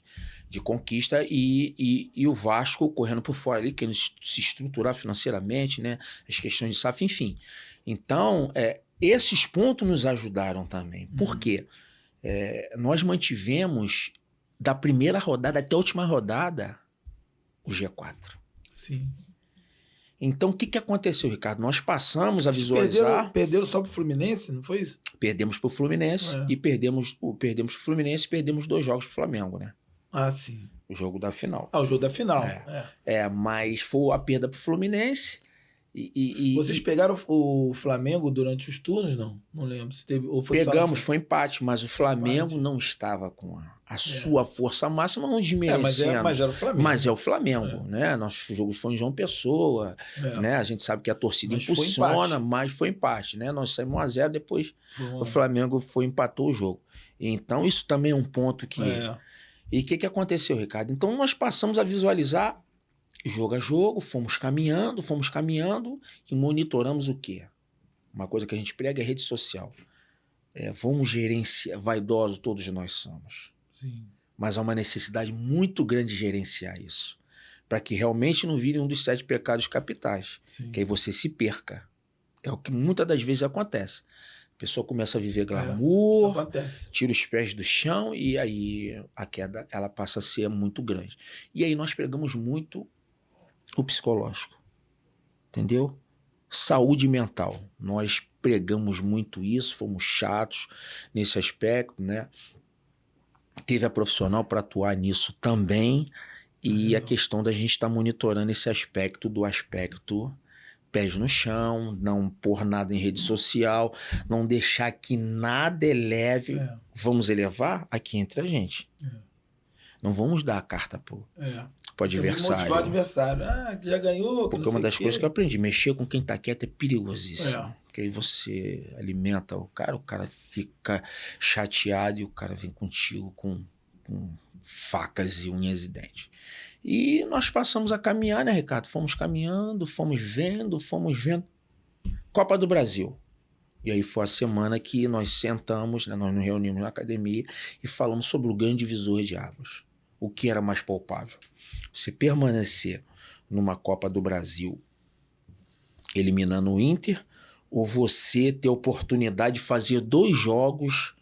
de conquista, e o Vasco correndo por fora ali, querendo se estruturar financeiramente, né? As questões de SAF, enfim. Então, esses pontos nos ajudaram também. Por quê? Nós mantivemos da primeira rodada até a última rodada o G4. Sim. Então, o que aconteceu, Ricardo? Nós passamos a visualizar... Perderam só pro Fluminense, não foi isso? Perdemos pro Fluminense e perdemos pro Fluminense e perdemos 2 jogos pro Flamengo, né? Ah, sim. O jogo da final. O jogo da final. Mas foi a perda pro Fluminense. Vocês pegaram o Flamengo durante os turnos, não? Não lembro. Se teve, ou foi Pegamos, foi empate, mas o Flamengo não estava com a sua força máxima, não desmerecendo. Mas era o Flamengo. Mas é o Flamengo, né? Nosso jogo foi em João Pessoa, né? A gente sabe que a torcida impulsiona, mas foi empate, né? Nós saímos 1-0, depois o Flamengo empatou o jogo. Então isso também é um ponto que... E o que aconteceu, Ricardo? Então nós passamos a visualizar jogo a jogo, fomos caminhando e monitoramos o quê? Uma coisa que a gente prega é rede social. Vamos gerenciar, vaidosos todos nós somos. Sim. Mas há uma necessidade muito grande de gerenciar isso, para que realmente não vire um dos 7 pecados capitais. Sim. Que aí você se perca. É o que muitas das vezes acontece. A pessoa começa a viver glamour, tira os pés do chão e aí a queda ela passa a ser muito grande. E aí nós pregamos muito o psicológico, entendeu? Saúde mental. Nós pregamos muito isso, fomos chatos nesse aspecto, né? Teve a profissional para atuar nisso também, e a questão da gente estar monitorando esse aspecto pés no chão, não pôr nada em rede social, não deixar que nada eleve. Vamos elevar aqui entre a gente. Não vamos dar a carta pro adversário. Motivar o adversário. Que já ganhou. Porque uma das coisas que eu aprendi, mexer com quem tá quieto é perigosíssimo. Porque aí você alimenta o cara fica chateado e o cara vem contigo com facas e unhas e dentes. E nós passamos a caminhar, né, Ricardo? Fomos caminhando, fomos vendo. Copa do Brasil. E aí foi a semana que nós sentamos, né, nós nos reunimos na academia e falamos sobre o grande divisor de águas. O que era mais palpável? Você permanecer numa Copa do Brasil eliminando o Inter, ou você ter a oportunidade de fazer 2 jogos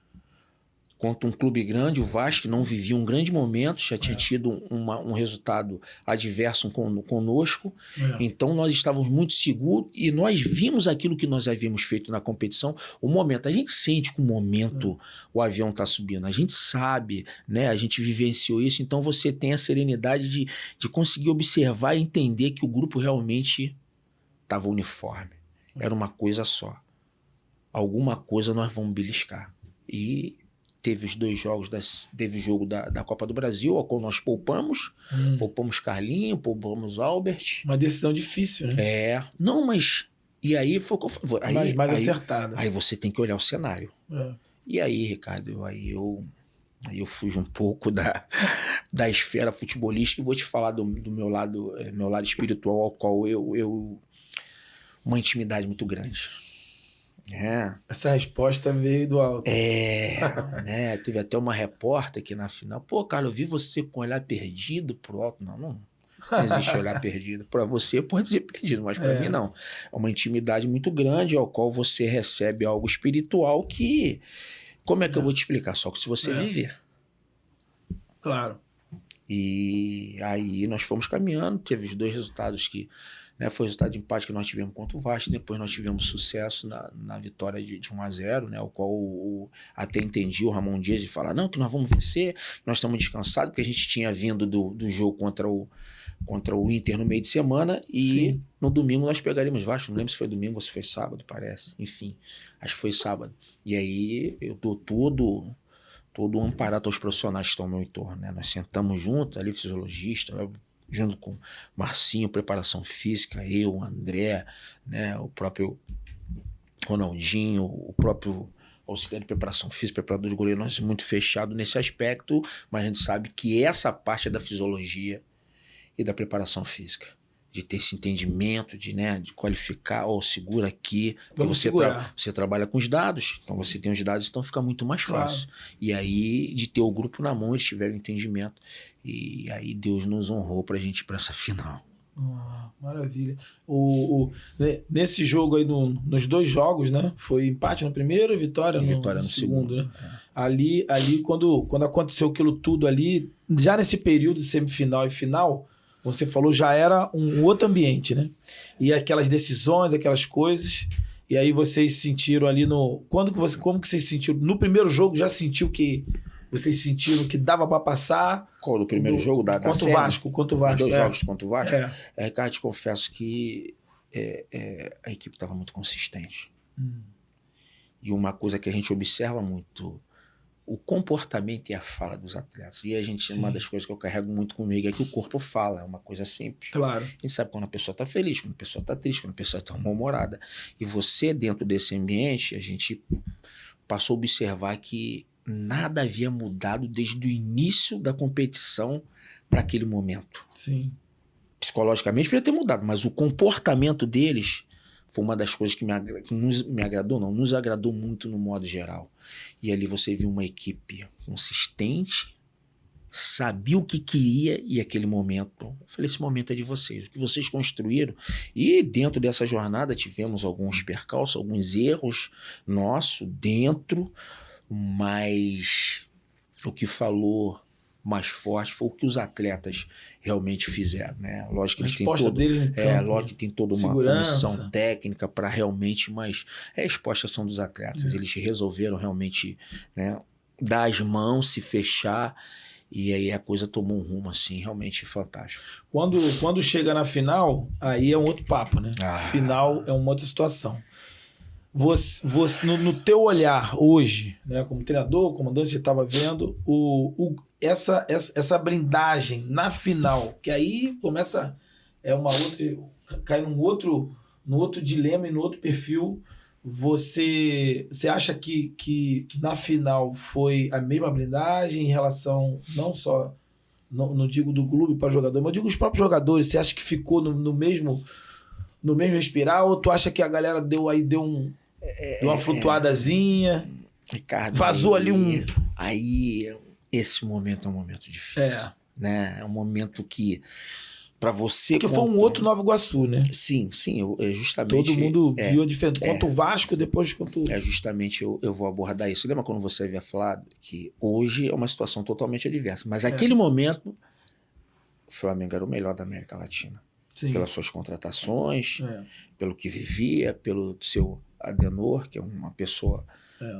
contra um clube grande, o Vasco, que não vivia um grande momento, já tinha tido um resultado adverso conosco. Então nós estávamos muito seguros e nós vimos aquilo que nós havíamos feito na competição. O momento, a gente sente que o momento o avião está subindo, a gente sabe, né? A gente vivenciou isso, então você tem a serenidade de conseguir observar e entender que o grupo realmente estava uniforme. Era uma coisa só. Alguma coisa nós vamos beliscar. E teve os 2 jogos, teve o jogo da Copa do Brasil, ao qual nós poupamos Carlinho, poupamos Albert. Uma decisão difícil, né? Não, mas... E aí foi o que eu falei. Mas mais acertada. Aí você tem que olhar o cenário. E aí, Ricardo, eu fujo um pouco da esfera futebolística e vou te falar do meu lado espiritual, ao qual eu uma intimidade muito grande. Essa resposta veio do alto. Né? Teve até uma repórter aqui na final. Pô, Carlos, eu vi você com o olhar perdido pro alto. Não existe olhar perdido. Para você pode ser perdido, mas para mim não. É uma intimidade muito grande ao qual você recebe algo espiritual que... Como é que eu vou te explicar? Só que se você viver. Claro. E aí nós fomos caminhando, teve os 2 resultados que... Né, foi o resultado de empate que nós tivemos contra o Vasco, depois nós tivemos sucesso na vitória de 1-0, né, o qual até entendi o Ramon Dias de falar, não, que nós vamos vencer, nós estamos descansados, porque a gente tinha vindo do jogo contra o Inter no meio de semana e no domingo nós pegaríamos Vasco, não lembro se foi domingo ou se foi sábado, parece, enfim, acho que foi sábado. E aí eu dou todo amparado aos profissionais que estão no meu entorno, né, nós sentamos juntos, ali fisiologista, junto com Marcinho, preparação física, eu, André, né, o próprio Ronaldinho, o próprio auxiliar de preparação física, preparador de goleiro, nós somos muito fechados nesse aspecto, mas a gente sabe que essa parte é da fisiologia e da preparação física. De ter esse entendimento, de qualificar, segura aqui. Porque você trabalha com os dados, então você tem os dados, então fica muito mais fácil. Claro. E aí, de ter o grupo na mão, eles tiveram entendimento. E aí Deus nos honrou pra gente ir pra essa final. Maravilha. Nesse jogo aí, nos 2 jogos, né? Foi empate no primeiro e vitória no segundo, né? Ali quando aconteceu aquilo tudo ali, já nesse período de semifinal e final, você falou, já era um outro ambiente, né? E aquelas decisões, aquelas coisas. E aí vocês sentiram ali como que vocês sentiram? No primeiro jogo já sentiu que vocês sentiram que dava para passar? Qual do primeiro jogo? Contra o Vasco. Os 2 jogos contra o Vasco? Ricardo, te confesso que a equipe estava muito consistente. E uma coisa que a gente observa muito, o comportamento e a fala dos atletas. E uma das coisas que eu carrego muito comigo é que o corpo fala, é uma coisa simples. Claro. A gente sabe quando a pessoa está feliz, quando a pessoa está triste, quando a pessoa está mal-humorada. E você, dentro desse ambiente, a gente passou a observar que nada havia mudado desde o início da competição para aquele momento. Sim. Psicologicamente poderia ter mudado, mas o comportamento deles foi uma das coisas que nos agradou muito no modo geral. E ali você viu uma equipe consistente, sabia o que queria e aquele momento, eu falei, esse momento é de vocês, o que vocês construíram. E dentro dessa jornada tivemos alguns percalços, alguns erros nossos dentro, mas o que falou mais forte foi o que os atletas realmente fizeram, né? Lógico que eles têm toda uma comissão técnica para realmente, mas a resposta são dos atletas. Eles resolveram realmente, né, dar as mãos, se fechar, e aí a coisa tomou um rumo assim realmente fantástico. Quando chega na final, aí é um outro papo, né? Final é uma outra situação. Você no teu olhar hoje, né, como treinador, comandante, você estava vendo essa blindagem na final, que aí começa cai num outro dilema e no outro perfil. Você acha que na final foi a mesma blindagem em relação não só, não digo do clube para jogador, mas eu digo os próprios jogadores? Você acha que ficou no mesmo respirar, ou tu acha que a galera deu uma flutuadazinha, Ricardo, vazou ali Aí, esse momento é um momento difícil. Né? É um momento que, para você... Porque foi um outro Nova Iguaçu, né? Sim, justamente... Todo mundo viu a diferença. Quanto o Vasco, depois quanto... Justamente eu vou abordar isso. Lembra quando você havia falado que hoje é uma situação totalmente adversa, mas naquele momento, o Flamengo era o melhor da América Latina. Sim. Pelas suas contratações, pelo que vivia, pelo seu Adenor, que é uma pessoa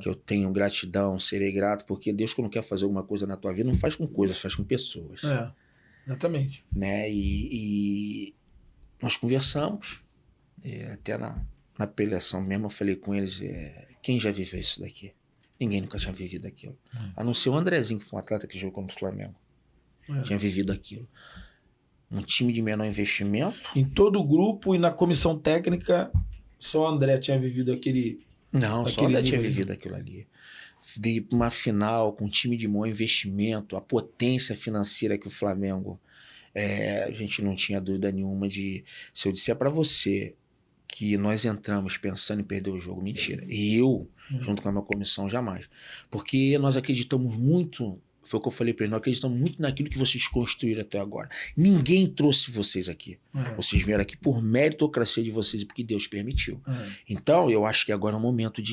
que eu tenho gratidão, serei grato, porque Deus, quando quer fazer alguma coisa na tua vida, não faz com coisas, faz com pessoas. Exatamente. Né? E nós conversamos, até na preleção mesmo, eu falei com eles, quem já viveu isso daqui? Ninguém nunca tinha vivido aquilo. A não ser o Andrezinho, que foi um atleta que jogou no Flamengo. Tinha vivido aquilo. Um time de menor investimento. Em todo o grupo e na comissão técnica, só o André tinha vivido aquele... Não, só o André tinha vivido aquilo ali. De uma final com um time de menor investimento, a potência financeira que o Flamengo... a gente não tinha dúvida nenhuma de... Se eu disser para você que nós entramos pensando em perder o jogo, mentira. Eu, junto com a minha comissão, jamais. Porque nós acreditamos muito... Foi o que eu falei para eles, nós acreditamos muito naquilo que vocês construíram até agora. Ninguém trouxe vocês aqui. Vocês vieram aqui por meritocracia de vocês e porque Deus permitiu. Então, eu acho que agora é o momento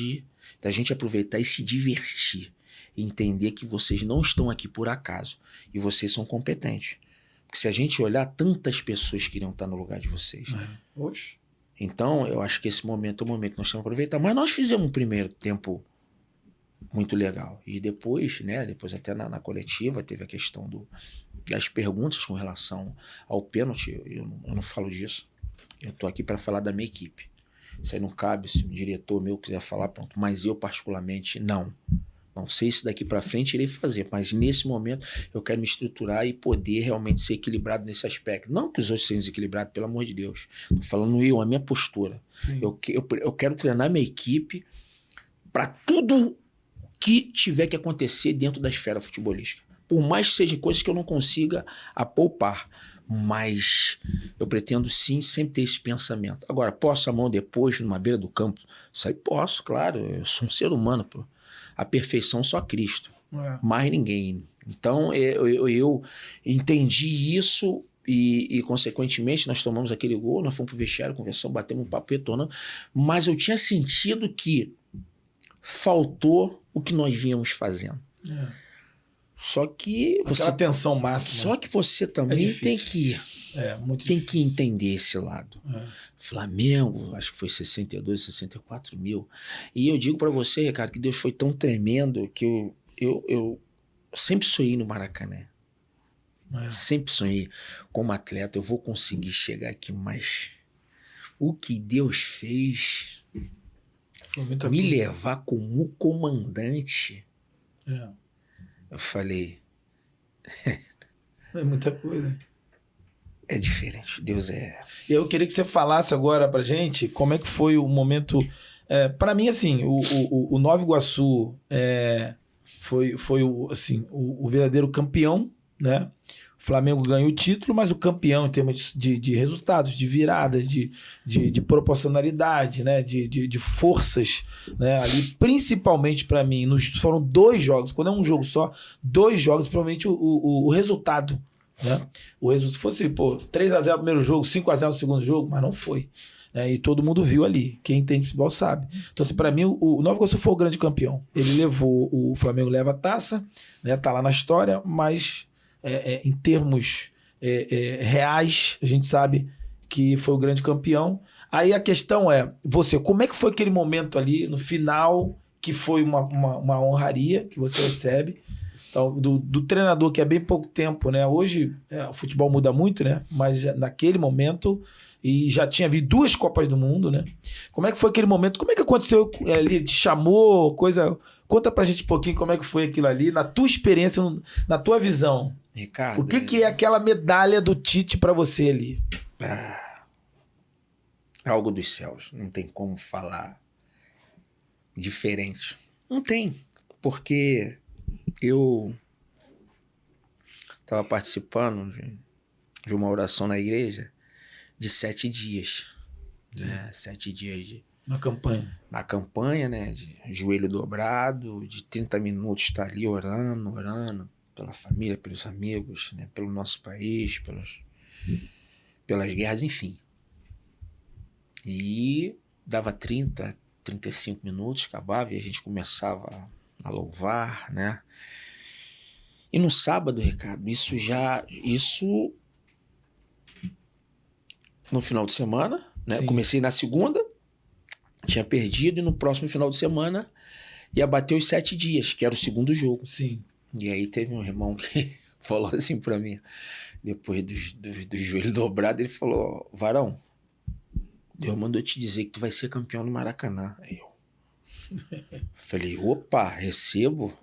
da gente aproveitar e se divertir. E entender que vocês não estão aqui por acaso. E vocês são competentes. Porque se a gente olhar, tantas pessoas queriam estar no lugar de vocês. Oxe. Então, eu acho que esse momento é o momento que nós temos que aproveitar. Mas nós fizemos um primeiro tempo muito legal. E depois, né, até na coletiva, teve a questão das perguntas com relação ao pênalti. Eu não falo disso. Eu tô aqui para falar da minha equipe. Isso aí não cabe, se um diretor meu quiser falar, pronto. Mas eu, particularmente, não. Não sei se daqui para frente irei fazer, mas nesse momento eu quero me estruturar e poder realmente ser equilibrado nesse aspecto. Não que os outros sejam desequilibrados, pelo amor de Deus. Estou falando a minha postura. Eu quero treinar minha equipe para tudo que tiver que acontecer dentro da esfera futebolística. Por mais que sejam coisas que eu não consiga poupar. Mas eu pretendo sim sempre ter esse pensamento. Agora, posso a mão depois numa beira do campo? Isso aí posso, claro. Eu sou um ser humano, pô. A perfeição só Cristo. Mais ninguém. Então, eu entendi isso e, consequentemente, nós tomamos aquele gol, nós fomos pro vestiário, conversamos, batemos um papo, retornamos. Mas eu tinha sentido que faltou o que nós vínhamos fazendo. Só que aquela tensão máxima. Só que você também tem que entender esse lado. Flamengo, acho que foi 62, 64 mil. E eu digo para você, Ricardo, que Deus foi tão tremendo que eu sempre sonhei no Maracanã. Sempre sonhei como atleta, eu vou conseguir chegar aqui, mas o que Deus fez me levar como comandante. Eu falei... É muita coisa. É diferente. Deus é... Eu queria que você falasse agora pra gente como é que foi o momento... Pra mim, assim, o Nova Iguaçu foi assim, o verdadeiro campeão, né? O Flamengo ganhou o título, mas o campeão em termos de resultados, de viradas, de proporcionalidade, né? de forças, né? Ali, principalmente para mim, foram 2 jogos. Quando é um jogo só, 2 jogos, provavelmente o resultado. Né? Se fosse 3-0 no primeiro jogo, 5-0 no segundo jogo, mas não foi. E todo mundo viu ali. Quem entende futebol sabe. Então, assim, para mim, o Nova Iguaçu foi o grande campeão. Ele levou, o Flamengo leva a taça, né? Tá lá na história, mas em termos reais, a gente sabe que foi o grande campeão. Aí a questão é, como é que foi aquele momento ali no final, que foi uma honraria que você recebe? Então, do treinador, que é bem pouco tempo, né? Hoje o futebol muda muito, né? Mas naquele momento, e já tinha havido 2 Copas do Mundo, né? Como é que foi aquele momento? Como é que aconteceu ali? Te chamou? Conta pra gente um pouquinho como é que foi aquilo ali, na tua experiência, na tua visão. Ricardo, o que é aquela medalha do Tite pra você ali? Algo dos céus. Não tem como falar diferente. Não tem. Porque... eu estava participando de uma oração na igreja de 7 dias. Né? 7 dias Na campanha. Na campanha, né? De joelho dobrado, de 30 minutos estar ali orando pela família, pelos amigos, né? Pelo nosso país, pelas guerras, enfim. E dava 30, 35 minutos, acabava e a gente começava a louvar, né? E no sábado, Ricardo, isso no final de semana, né? Eu comecei na segunda, tinha perdido, e no próximo final de semana ia bater os 7 dias, que era o segundo jogo. Sim. E aí teve um irmão que falou assim pra mim, depois do joelho dobrado, ele falou: varão, Deus mandou te dizer que tu vai ser campeão no Maracanã. Aí eu falei, opa, recebo.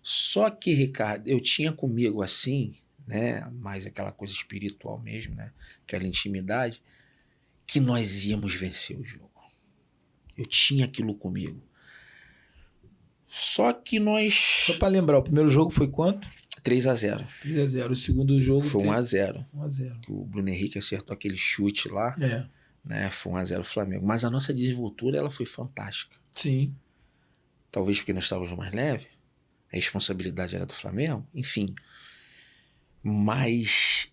Só que, Ricardo, eu tinha comigo assim, né, mais aquela coisa espiritual mesmo, né, aquela intimidade, que nós íamos vencer o jogo. Eu tinha aquilo comigo. Só que nós... Só pra lembrar, o primeiro jogo foi quanto? 3-0. 3-0. O segundo jogo foi 1-0. 1-0. Que o Bruno Henrique acertou aquele chute lá. Né, foi 1-0 Flamengo. Mas a nossa desenvoltura, ela foi fantástica. Sim. Talvez porque nós estávamos mais leve, a responsabilidade era do Flamengo, enfim. Mas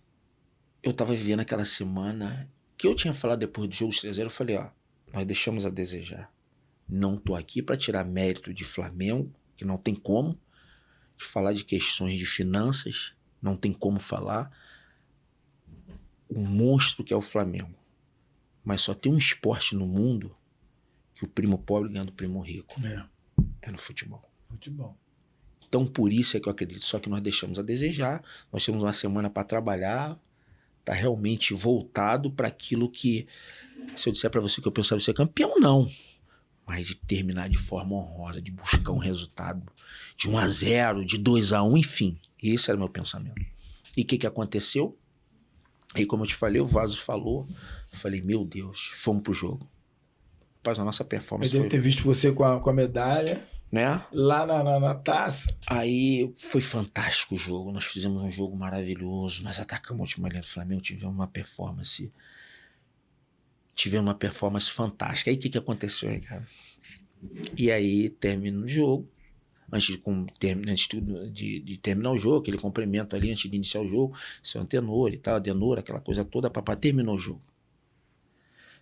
eu estava vivendo aquela semana que eu tinha falado depois do jogo 3-0, eu falei, nós deixamos a desejar. Não tô aqui para tirar mérito de Flamengo, que não tem como, de falar de questões de finanças, não tem como falar. O monstro que é o Flamengo. Mas só tem um esporte no mundo que o primo pobre ganha do primo rico. É no futebol. Então, por isso é que eu acredito. Só que nós deixamos a desejar. Nós temos uma semana para trabalhar. Tá realmente voltado para aquilo que... Se eu disser para você que eu pensava ser campeão, não. mas de terminar de forma honrosa, de buscar um resultado de 1-0, de 2-1, enfim. Esse era o meu pensamento. E o que aconteceu? Aí, como eu te falei, o Vaso falou, eu falei, meu Deus, fomos pro jogo. Rapaz, a nossa performance Eu devo ter visto você com a medalha, né? Lá na taça. Aí foi fantástico o jogo, nós fizemos um jogo maravilhoso, nós atacamos a última linha do Flamengo, tivemos uma performance fantástica. Aí o que aconteceu, Ricardo? E aí termina o jogo, antes de terminar o jogo, aquele cumprimento ali antes de iniciar o jogo, seu Antenor e tal, Adenor, aquela coisa toda, papá, terminou o jogo.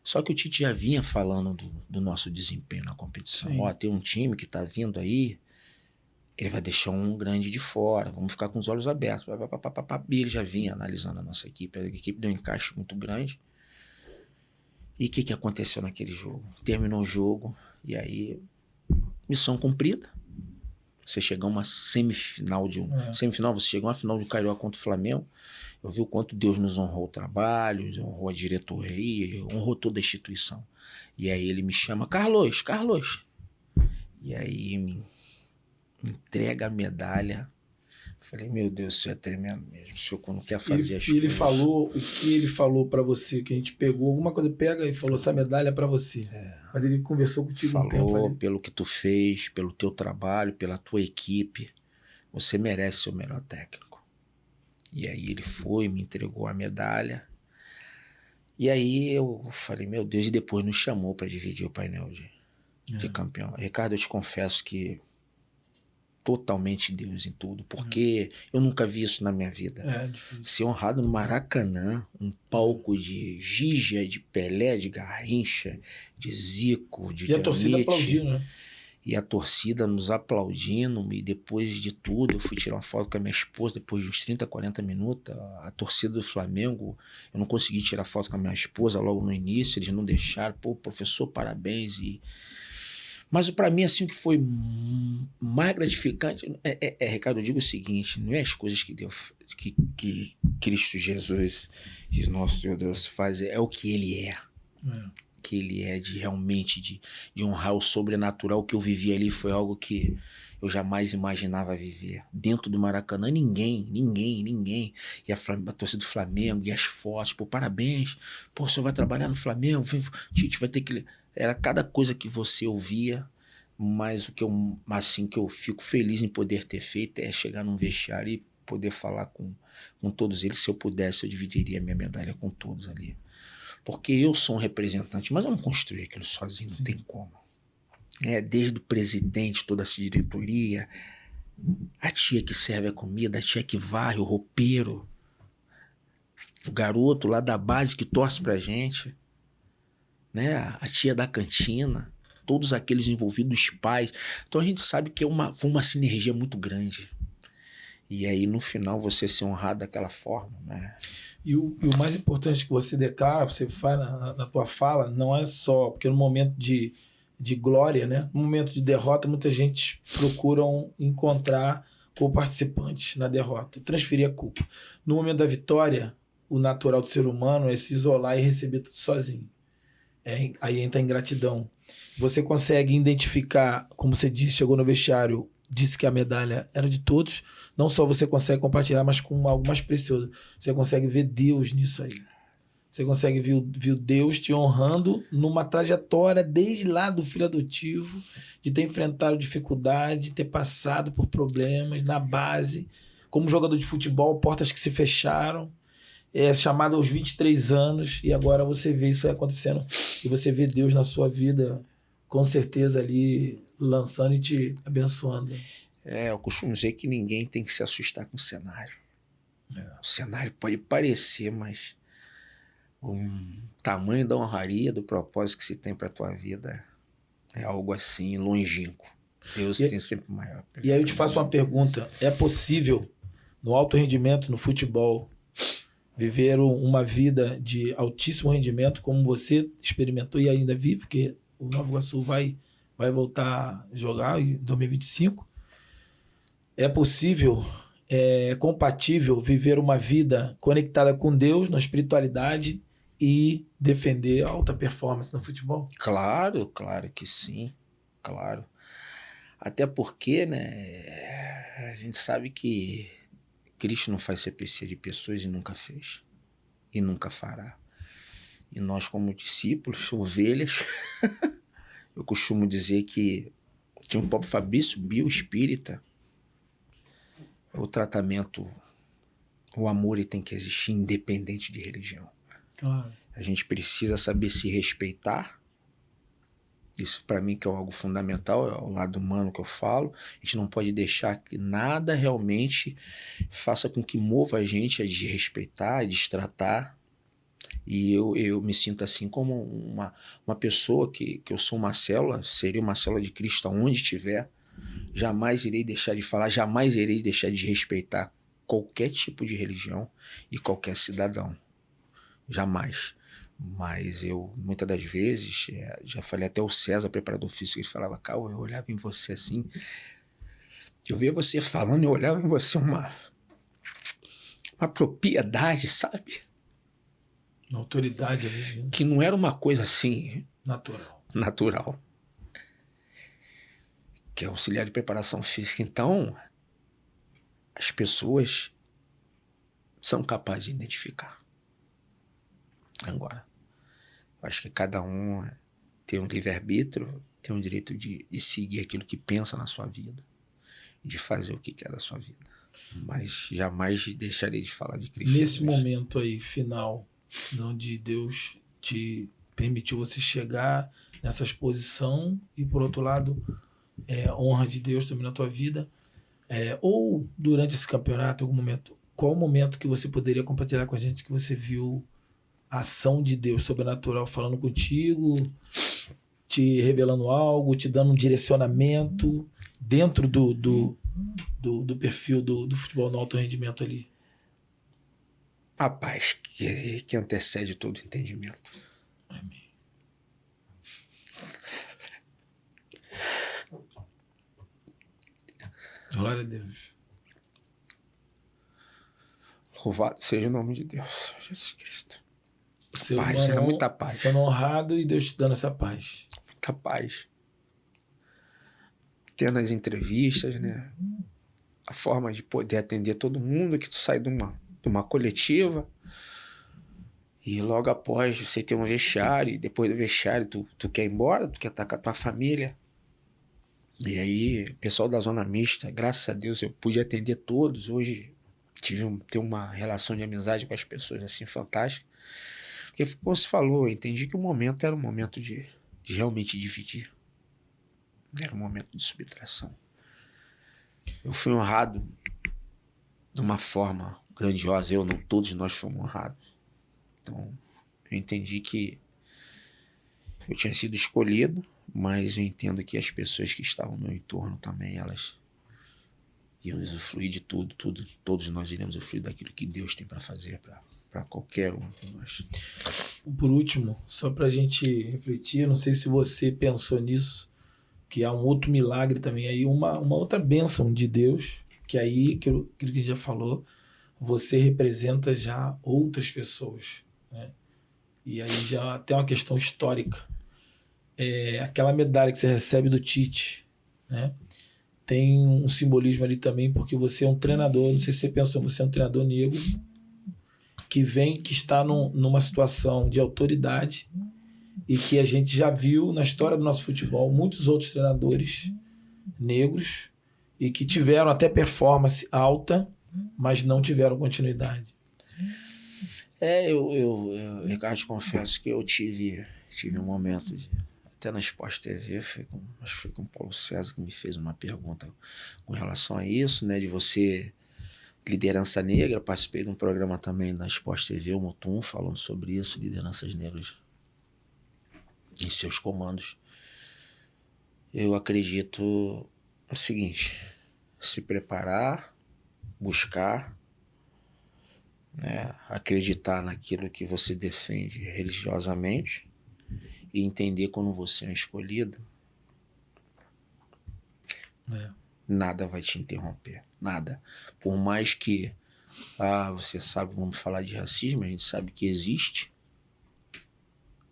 Só que o Tite já vinha falando do nosso desempenho na competição. Ó, tem um time que tá vindo aí, ele vai deixar um grande de fora, vamos ficar com os olhos abertos. E ele já vinha analisando a nossa equipe, a equipe deu um encaixe muito grande. E o que aconteceu naquele jogo? Terminou o jogo, e aí, missão cumprida. Você chegou a uma semifinal semifinal, você chegou a uma final de Carioca contra o Flamengo. Eu vi o quanto Deus nos honrou o trabalho, honrou a diretoria, honrou toda a instituição. E aí ele me chama, Carlos. E aí me entrega a medalha. Falei, meu Deus, isso é tremendo mesmo. O senhor quando quer fazer as coisas... ele falou, o que ele falou pra você, que a gente pegou, alguma coisa pega e falou, essa medalha é pra você. Mas ele conversou contigo um tempo ali. Falou pelo que tu fez, pelo teu trabalho, pela tua equipe. Você merece ser o melhor técnico. E aí ele foi, me entregou a medalha. E aí eu falei, meu Deus, e depois nos chamou para dividir o painel de campeão. Ricardo, eu te confesso que totalmente Deus em tudo, porque eu nunca vi isso na minha vida. Ser honrado no Maracanã, um palco de Gigia, de Pelé, de Garrincha, de Zico, de E a torcida aplaudindo, né? E a torcida nos aplaudindo, e depois de tudo, eu fui tirar uma foto com a minha esposa, depois de uns 30, 40 minutos, a torcida do Flamengo, eu não consegui tirar foto com a minha esposa logo no início, eles não deixaram, pô, professor, parabéns, Mas para mim, assim, o que foi mais gratificante, Ricardo, eu digo o seguinte, não é as coisas que Deus, que Cristo Jesus, nosso Deus, faz, é o que Ele é. Que ele é de realmente de honrar o sobrenatural. Que eu vivi ali foi algo que eu jamais imaginava viver. Dentro do Maracanã, ninguém. E a torcida do Flamengo, e as fotos, pô, parabéns, pô, o senhor vai trabalhar no Flamengo, Tite vai ter que... Era cada coisa que você ouvia, mas o que eu fico feliz em poder ter feito é chegar num vestiário e poder falar com todos eles. Se eu pudesse, eu dividiria minha medalha com todos ali. Porque eu sou um representante, mas eu não construí aquilo sozinho, não tem como. Desde o presidente, toda essa diretoria, a tia que serve a comida, a tia que varre, o roupeiro, o garoto lá da base que torce pra gente, né? A tia da cantina, todos aqueles envolvidos, os pais. Então a gente sabe que foi uma sinergia muito grande. E aí no final você ser honrado daquela forma, né? E o mais importante que você declara, você faz na tua fala, não é só... Porque no momento de glória, né? No momento de derrota, muita gente procuram encontrar co-participantes na derrota, transferir a culpa. No momento da vitória, o natural do ser humano é se isolar e receber tudo sozinho. Aí entra a ingratidão. Você consegue identificar, como você disse, chegou no vestiário, disse que a medalha era de todos. Não só você consegue compartilhar, mas com algo mais precioso. Você consegue ver Deus nisso aí. Você consegue ver Deus te honrando numa trajetória desde lá do filho adotivo, de ter enfrentado dificuldade, de ter passado por problemas na base, como jogador de futebol, portas que se fecharam, chamado aos 23 anos, e agora você vê isso acontecendo, e você vê Deus na sua vida, com certeza ali, lançando e te abençoando. Eu costumo dizer que ninguém tem que se assustar com o cenário. O cenário pode parecer, mas o tamanho da honraria, do propósito que se tem para a tua vida é algo assim, longínquo. Deus tem sempre maior. E aí eu te faço uma pergunta. É possível, no alto rendimento, no futebol, viver uma vida de altíssimo rendimento, como você experimentou e ainda vive, porque o Nova Iguaçu vai voltar a jogar em 2025? É possível, compatível viver uma vida conectada com Deus, na espiritualidade, e defender a alta performance no futebol? Claro, claro que sim, claro. Até porque, né, a gente sabe que Cristo não faz CPC de pessoas e nunca fez. E nunca fará. E nós, como discípulos, ovelhas, eu costumo dizer que tinha um próprio Fabrício, bioespírita. O tratamento, o amor, ele tem que existir independente de religião. Claro. A gente precisa saber se respeitar. Isso para mim que é algo fundamental, é o lado humano que eu falo. A gente não pode deixar que nada realmente faça com que mova a gente a desrespeitar, a destratar. E eu me sinto assim como uma pessoa que eu sou uma célula, seria uma célula de Cristo onde estiver. Jamais irei deixar de falar, jamais irei deixar de respeitar qualquer tipo de religião e qualquer cidadão. Jamais. Mas eu, muitas das vezes, já falei até o César, preparador físico, ele falava, Cal, eu olhava em você assim, eu via você falando, eu olhava em você uma propriedade, sabe? Uma autoridade ali. Que não era uma coisa assim... Natural. Que é auxiliar de preparação física. Então, as pessoas são capazes de identificar. Agora, eu acho que cada um tem um livre-arbítrio, tem o direito de seguir aquilo que pensa na sua vida, de fazer o que quer da sua vida. Mas jamais deixarei de falar de Cristo. Nesse momento aí, final, onde Deus te permitiu você chegar nessa exposição e, por outro lado, honra de Deus também na tua vida, ou durante esse campeonato, em algum momento, qual o momento que você poderia compartilhar com a gente que você viu a ação de Deus sobrenatural falando contigo, te revelando algo, te dando um direcionamento dentro do perfil do futebol no alto rendimento ali? A paz que antecede todo entendimento. Amém. Glória a Deus. Louvado seja o nome de Deus, Jesus Cristo. Paz, era muita paz. Sendo honrado e Deus te dando essa paz. Muita paz. Tendo as entrevistas, né? A forma de poder atender todo mundo, que tu sai de uma coletiva e logo após você ter um vestiário, e depois do vestiário tu quer ir embora, tu quer estar com a tua família. E aí, pessoal da Zona Mista, graças a Deus eu pude atender todos. Hoje tenho uma relação de amizade com as pessoas assim fantástica. Porque, como você falou, eu entendi que o momento era um momento de realmente dividir. Era um momento de subtração. Eu fui honrado de uma forma grandiosa. Eu não, todos nós fomos honrados. Então, eu entendi que eu tinha sido escolhido, mas eu entendo que as pessoas que estavam ao meu entorno também, elas iam usufruir de tudo. Todos nós iremos usufruir daquilo que Deus tem para fazer para qualquer um de nós. Por último, só para a gente refletir, não sei se você pensou nisso, que há um outro milagre também aí, uma outra bênção de Deus, que aí, aquilo que a gente já falou, você representa já outras pessoas, né? E aí já tem uma questão histórica. Aquela medalha que você recebe do Tite, né? Tem um simbolismo ali também, porque você é um treinador, não sei se você pensou, você é um treinador negro, que está numa situação de autoridade e que a gente já viu na história do nosso futebol muitos outros treinadores negros e que tiveram até performance alta, mas não tiveram continuidade. Ricardo, confesso que eu tive um momento até na Sport TV, acho que foi com o Paulo César que me fez uma pergunta com relação a isso, né, de você... Liderança negra, participei de um programa também da Sport TV, o Mutum, falando sobre isso, lideranças negras em seus comandos. Eu acredito o seguinte, se preparar, buscar, né, acreditar naquilo que você defende religiosamente e entender quando você é um escolhido, nada vai te interromper, nada. Por mais que, você sabe, vamos falar de racismo, a gente sabe que existe,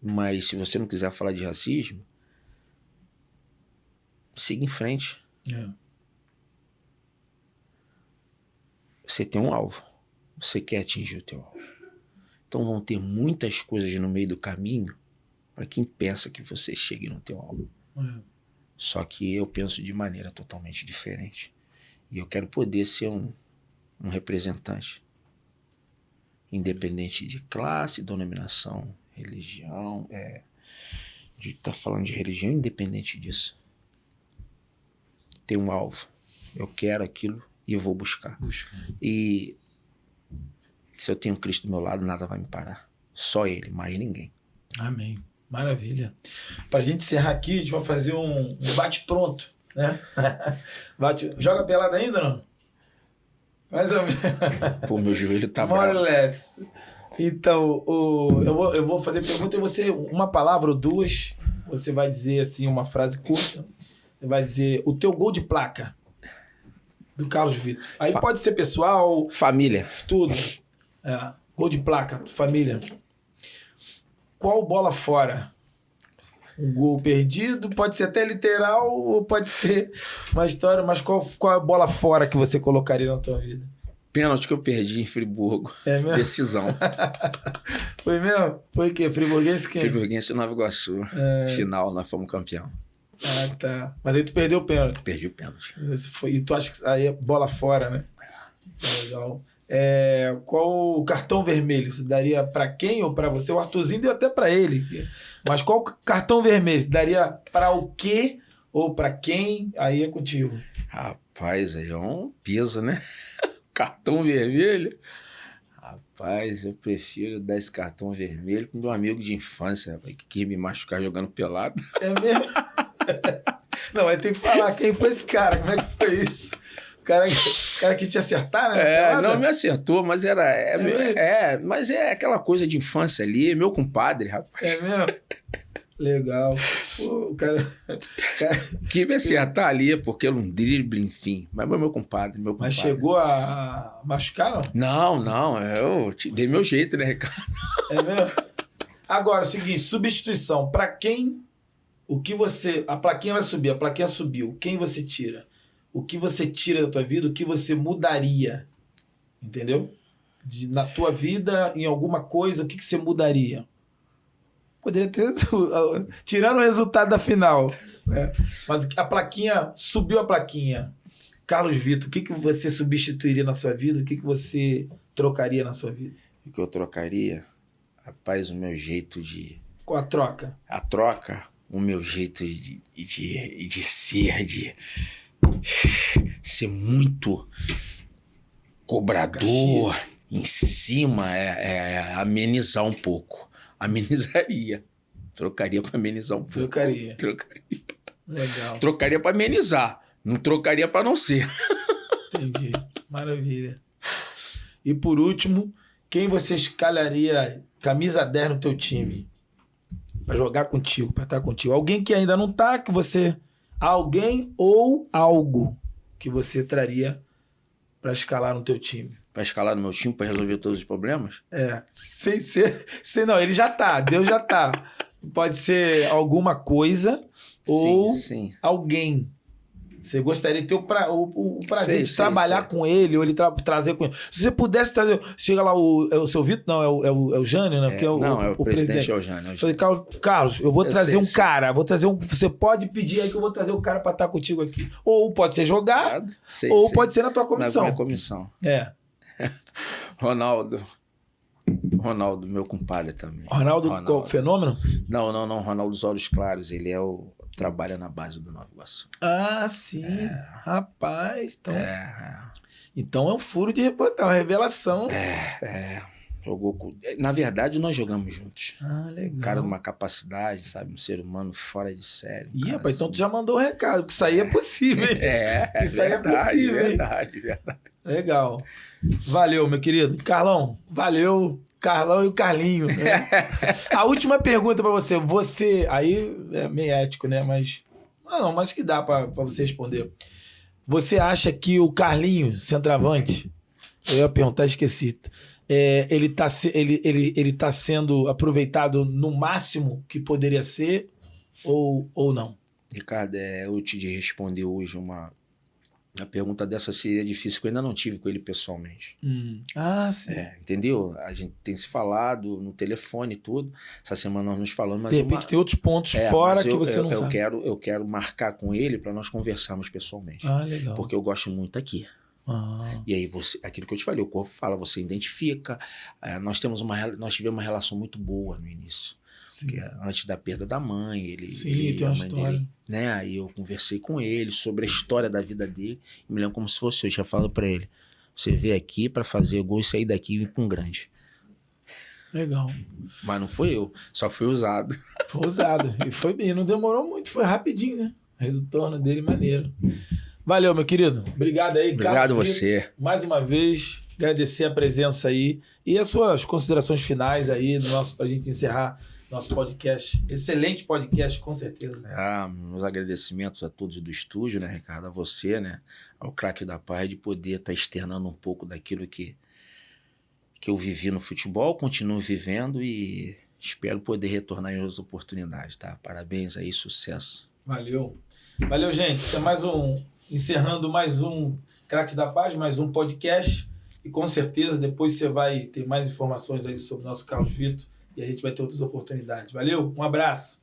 Mas se você não quiser falar de racismo, siga em frente. Você tem um alvo. Você quer atingir o teu alvo. Então vão ter muitas coisas no meio do caminho para que impeça que você chegue no teu alvo. Só que eu penso de maneira totalmente diferente. E eu quero poder ser um representante. Independente de classe, denominação, religião. De estar falando de religião, independente disso. Tem um alvo. Eu quero aquilo e eu vou buscar. E se eu tenho Cristo do meu lado, nada vai me parar. Só Ele, mais ninguém. Amém. Maravilha. Pra gente encerrar aqui, a gente vai fazer um bate-pronto, né? Joga pelada ainda, não? Mais ou menos. Pô, meu joelho tá bravo. More or less. Então, eu vou fazer pergunta e você, uma palavra ou duas, você vai dizer assim, uma frase curta. Você vai dizer o teu gol de placa do Carlos Vitor. Aí pode ser pessoal. Família. Tudo. Gol de placa, família. Qual bola fora? Um gol perdido, pode ser até literal ou pode ser uma história, mas qual é a bola fora que você colocaria na tua vida? Pênalti que eu perdi em Friburgo. É mesmo? Decisão. Foi mesmo? Foi o quê? Friburguense quem? Friburguense e Nova Iguaçu. Final, nós fomos campeão. Ah, tá. Mas aí tu perdeu o pênalti. Perdi o pênalti. E tu acha que aí é bola fora, né? Legal. Qual o cartão vermelho? Você daria pra quem ou pra você? O Arthurzinho deu até pra ele. Mas qual cartão vermelho? Você daria pra o quê ou pra quem? Aí é contigo. Rapaz, aí é um peso, né? Cartão vermelho? Rapaz, eu prefiro dar esse cartão vermelho pro meu amigo de infância, rapaz, que quis me machucar jogando pelado. É mesmo? Não, aí tem que falar quem foi esse cara, como é que foi isso? O cara que te acertar, né? Não me acertou, mas mas é aquela coisa de infância ali, meu compadre, rapaz. É mesmo? Legal. Pô, o cara... Que me acertar ali, porque era um drible, enfim. Mas meu compadre. Mas chegou a machucar, não? Não, eu dei meu jeito, né, Ricardo? É mesmo? Agora, seguinte, substituição. Pra quem, o que você... A plaquinha vai subir, a plaquinha subiu. Quem você tira? O que você tira da tua vida, o que você mudaria? Entendeu? Na tua vida, em alguma coisa, o que você mudaria? Poderia ter... Tirando o resultado da final. Né? Mas a plaquinha... Subiu a plaquinha. Carlos Vitor, o que você substituiria na sua vida? O que você trocaria na sua vida? O que eu trocaria? Rapaz, o meu jeito de... Qual a troca? A troca? O meu jeito de ser muito cobrador, em cima, amenizar um pouco. Amenizaria. Trocaria para amenizar um pouco. Trocaria. Legal. Trocaria para amenizar. Não trocaria para não ser. Entendi. Maravilha. E por último, quem você escalaria camisa 10 no teu time? Para jogar contigo, para estar contigo. Alguém que ainda não tá, que você... Alguém ou algo que você traria para escalar no teu time? Para escalar no meu time, para resolver todos os problemas? Sem ser... Não, ele já tá. Deus já tá. Pode ser alguma coisa ou alguém. Você gostaria de ter o prazer de trabalhar com ele ou ele trazer com ele. Se você pudesse trazer... Chega lá o seu Vitor, não, é o Jânio, né? Porque é o presidente é o Jânio. Falei, Carlos, eu vou trazer um cara. Vou trazer você pode pedir aí que eu vou trazer um cara para estar contigo aqui. Ou pode ser jogado, ou pode ser na tua comissão. Na minha comissão. Ronaldo, meu compadre também. Ronaldo. Fenômeno? Não, Ronaldo dos Olhos Claros. Ele trabalha na base do Nova Iguaçu. Ah, sim. Rapaz, então... Então é um furo de reportagem, uma revelação. Jogou com... Na verdade, nós jogamos juntos. Ah, legal. Um cara de uma capacidade, sabe? Um ser humano fora de série. Rapaz, então tu já mandou o recado, que isso aí é possível, hein? Isso aí é possível, hein? Verdade. Legal. Valeu, meu querido. Carlão, valeu. Carlão e o Carlinho. Né? A última pergunta pra você. Você, aí é meio ético, né? Mas que dá pra você responder. Você acha que o Carlinho, centroavante, eu ia perguntar, esqueci. ele tá sendo aproveitado no máximo que poderia ser ou não? Ricardo, eu te responder hoje a pergunta dessa seria difícil, porque eu ainda não tive com ele pessoalmente. Sim. Entendeu? A gente tem se falado no telefone e tudo. Essa semana nós nos falamos, mas De repente tem outros pontos fora que você não sabe. Eu quero marcar com ele para nós conversarmos pessoalmente. Legal. Porque eu gosto muito aqui. E aí, aquilo que eu te falei, o corpo fala, você identifica. Nós tivemos uma relação muito boa no início. Porque antes da perda da mãe, ele tem uma história. dele, né? Aí eu conversei com ele sobre a história da vida dele. E me lembro como se fosse eu já falo para ele: você veio aqui para fazer gol e sair daqui e ir pra um grande. Legal. Mas não foi eu, só fui usado. Foi usado. E não demorou muito, foi rapidinho, né? O retorno dele maneiro. Valeu, meu querido. Obrigado aí, Obrigado você. Mais uma vez, agradecer a presença aí e as suas considerações finais aí pra gente encerrar nosso podcast. Excelente podcast, com certeza. Meus agradecimentos a todos do estúdio, né, Ricardo? A você, né? Ao Craque da Paz, de poder estar externando um pouco daquilo que eu vivi no futebol, continuo vivendo e espero poder retornar em outras oportunidades, tá? Parabéns aí, sucesso. Valeu. Valeu, gente. Isso é encerrando mais um Craques da Paz, mais um podcast. E com certeza depois você vai ter mais informações aí sobre o nosso Carlos Vitor e a gente vai ter outras oportunidades. Valeu? Um abraço.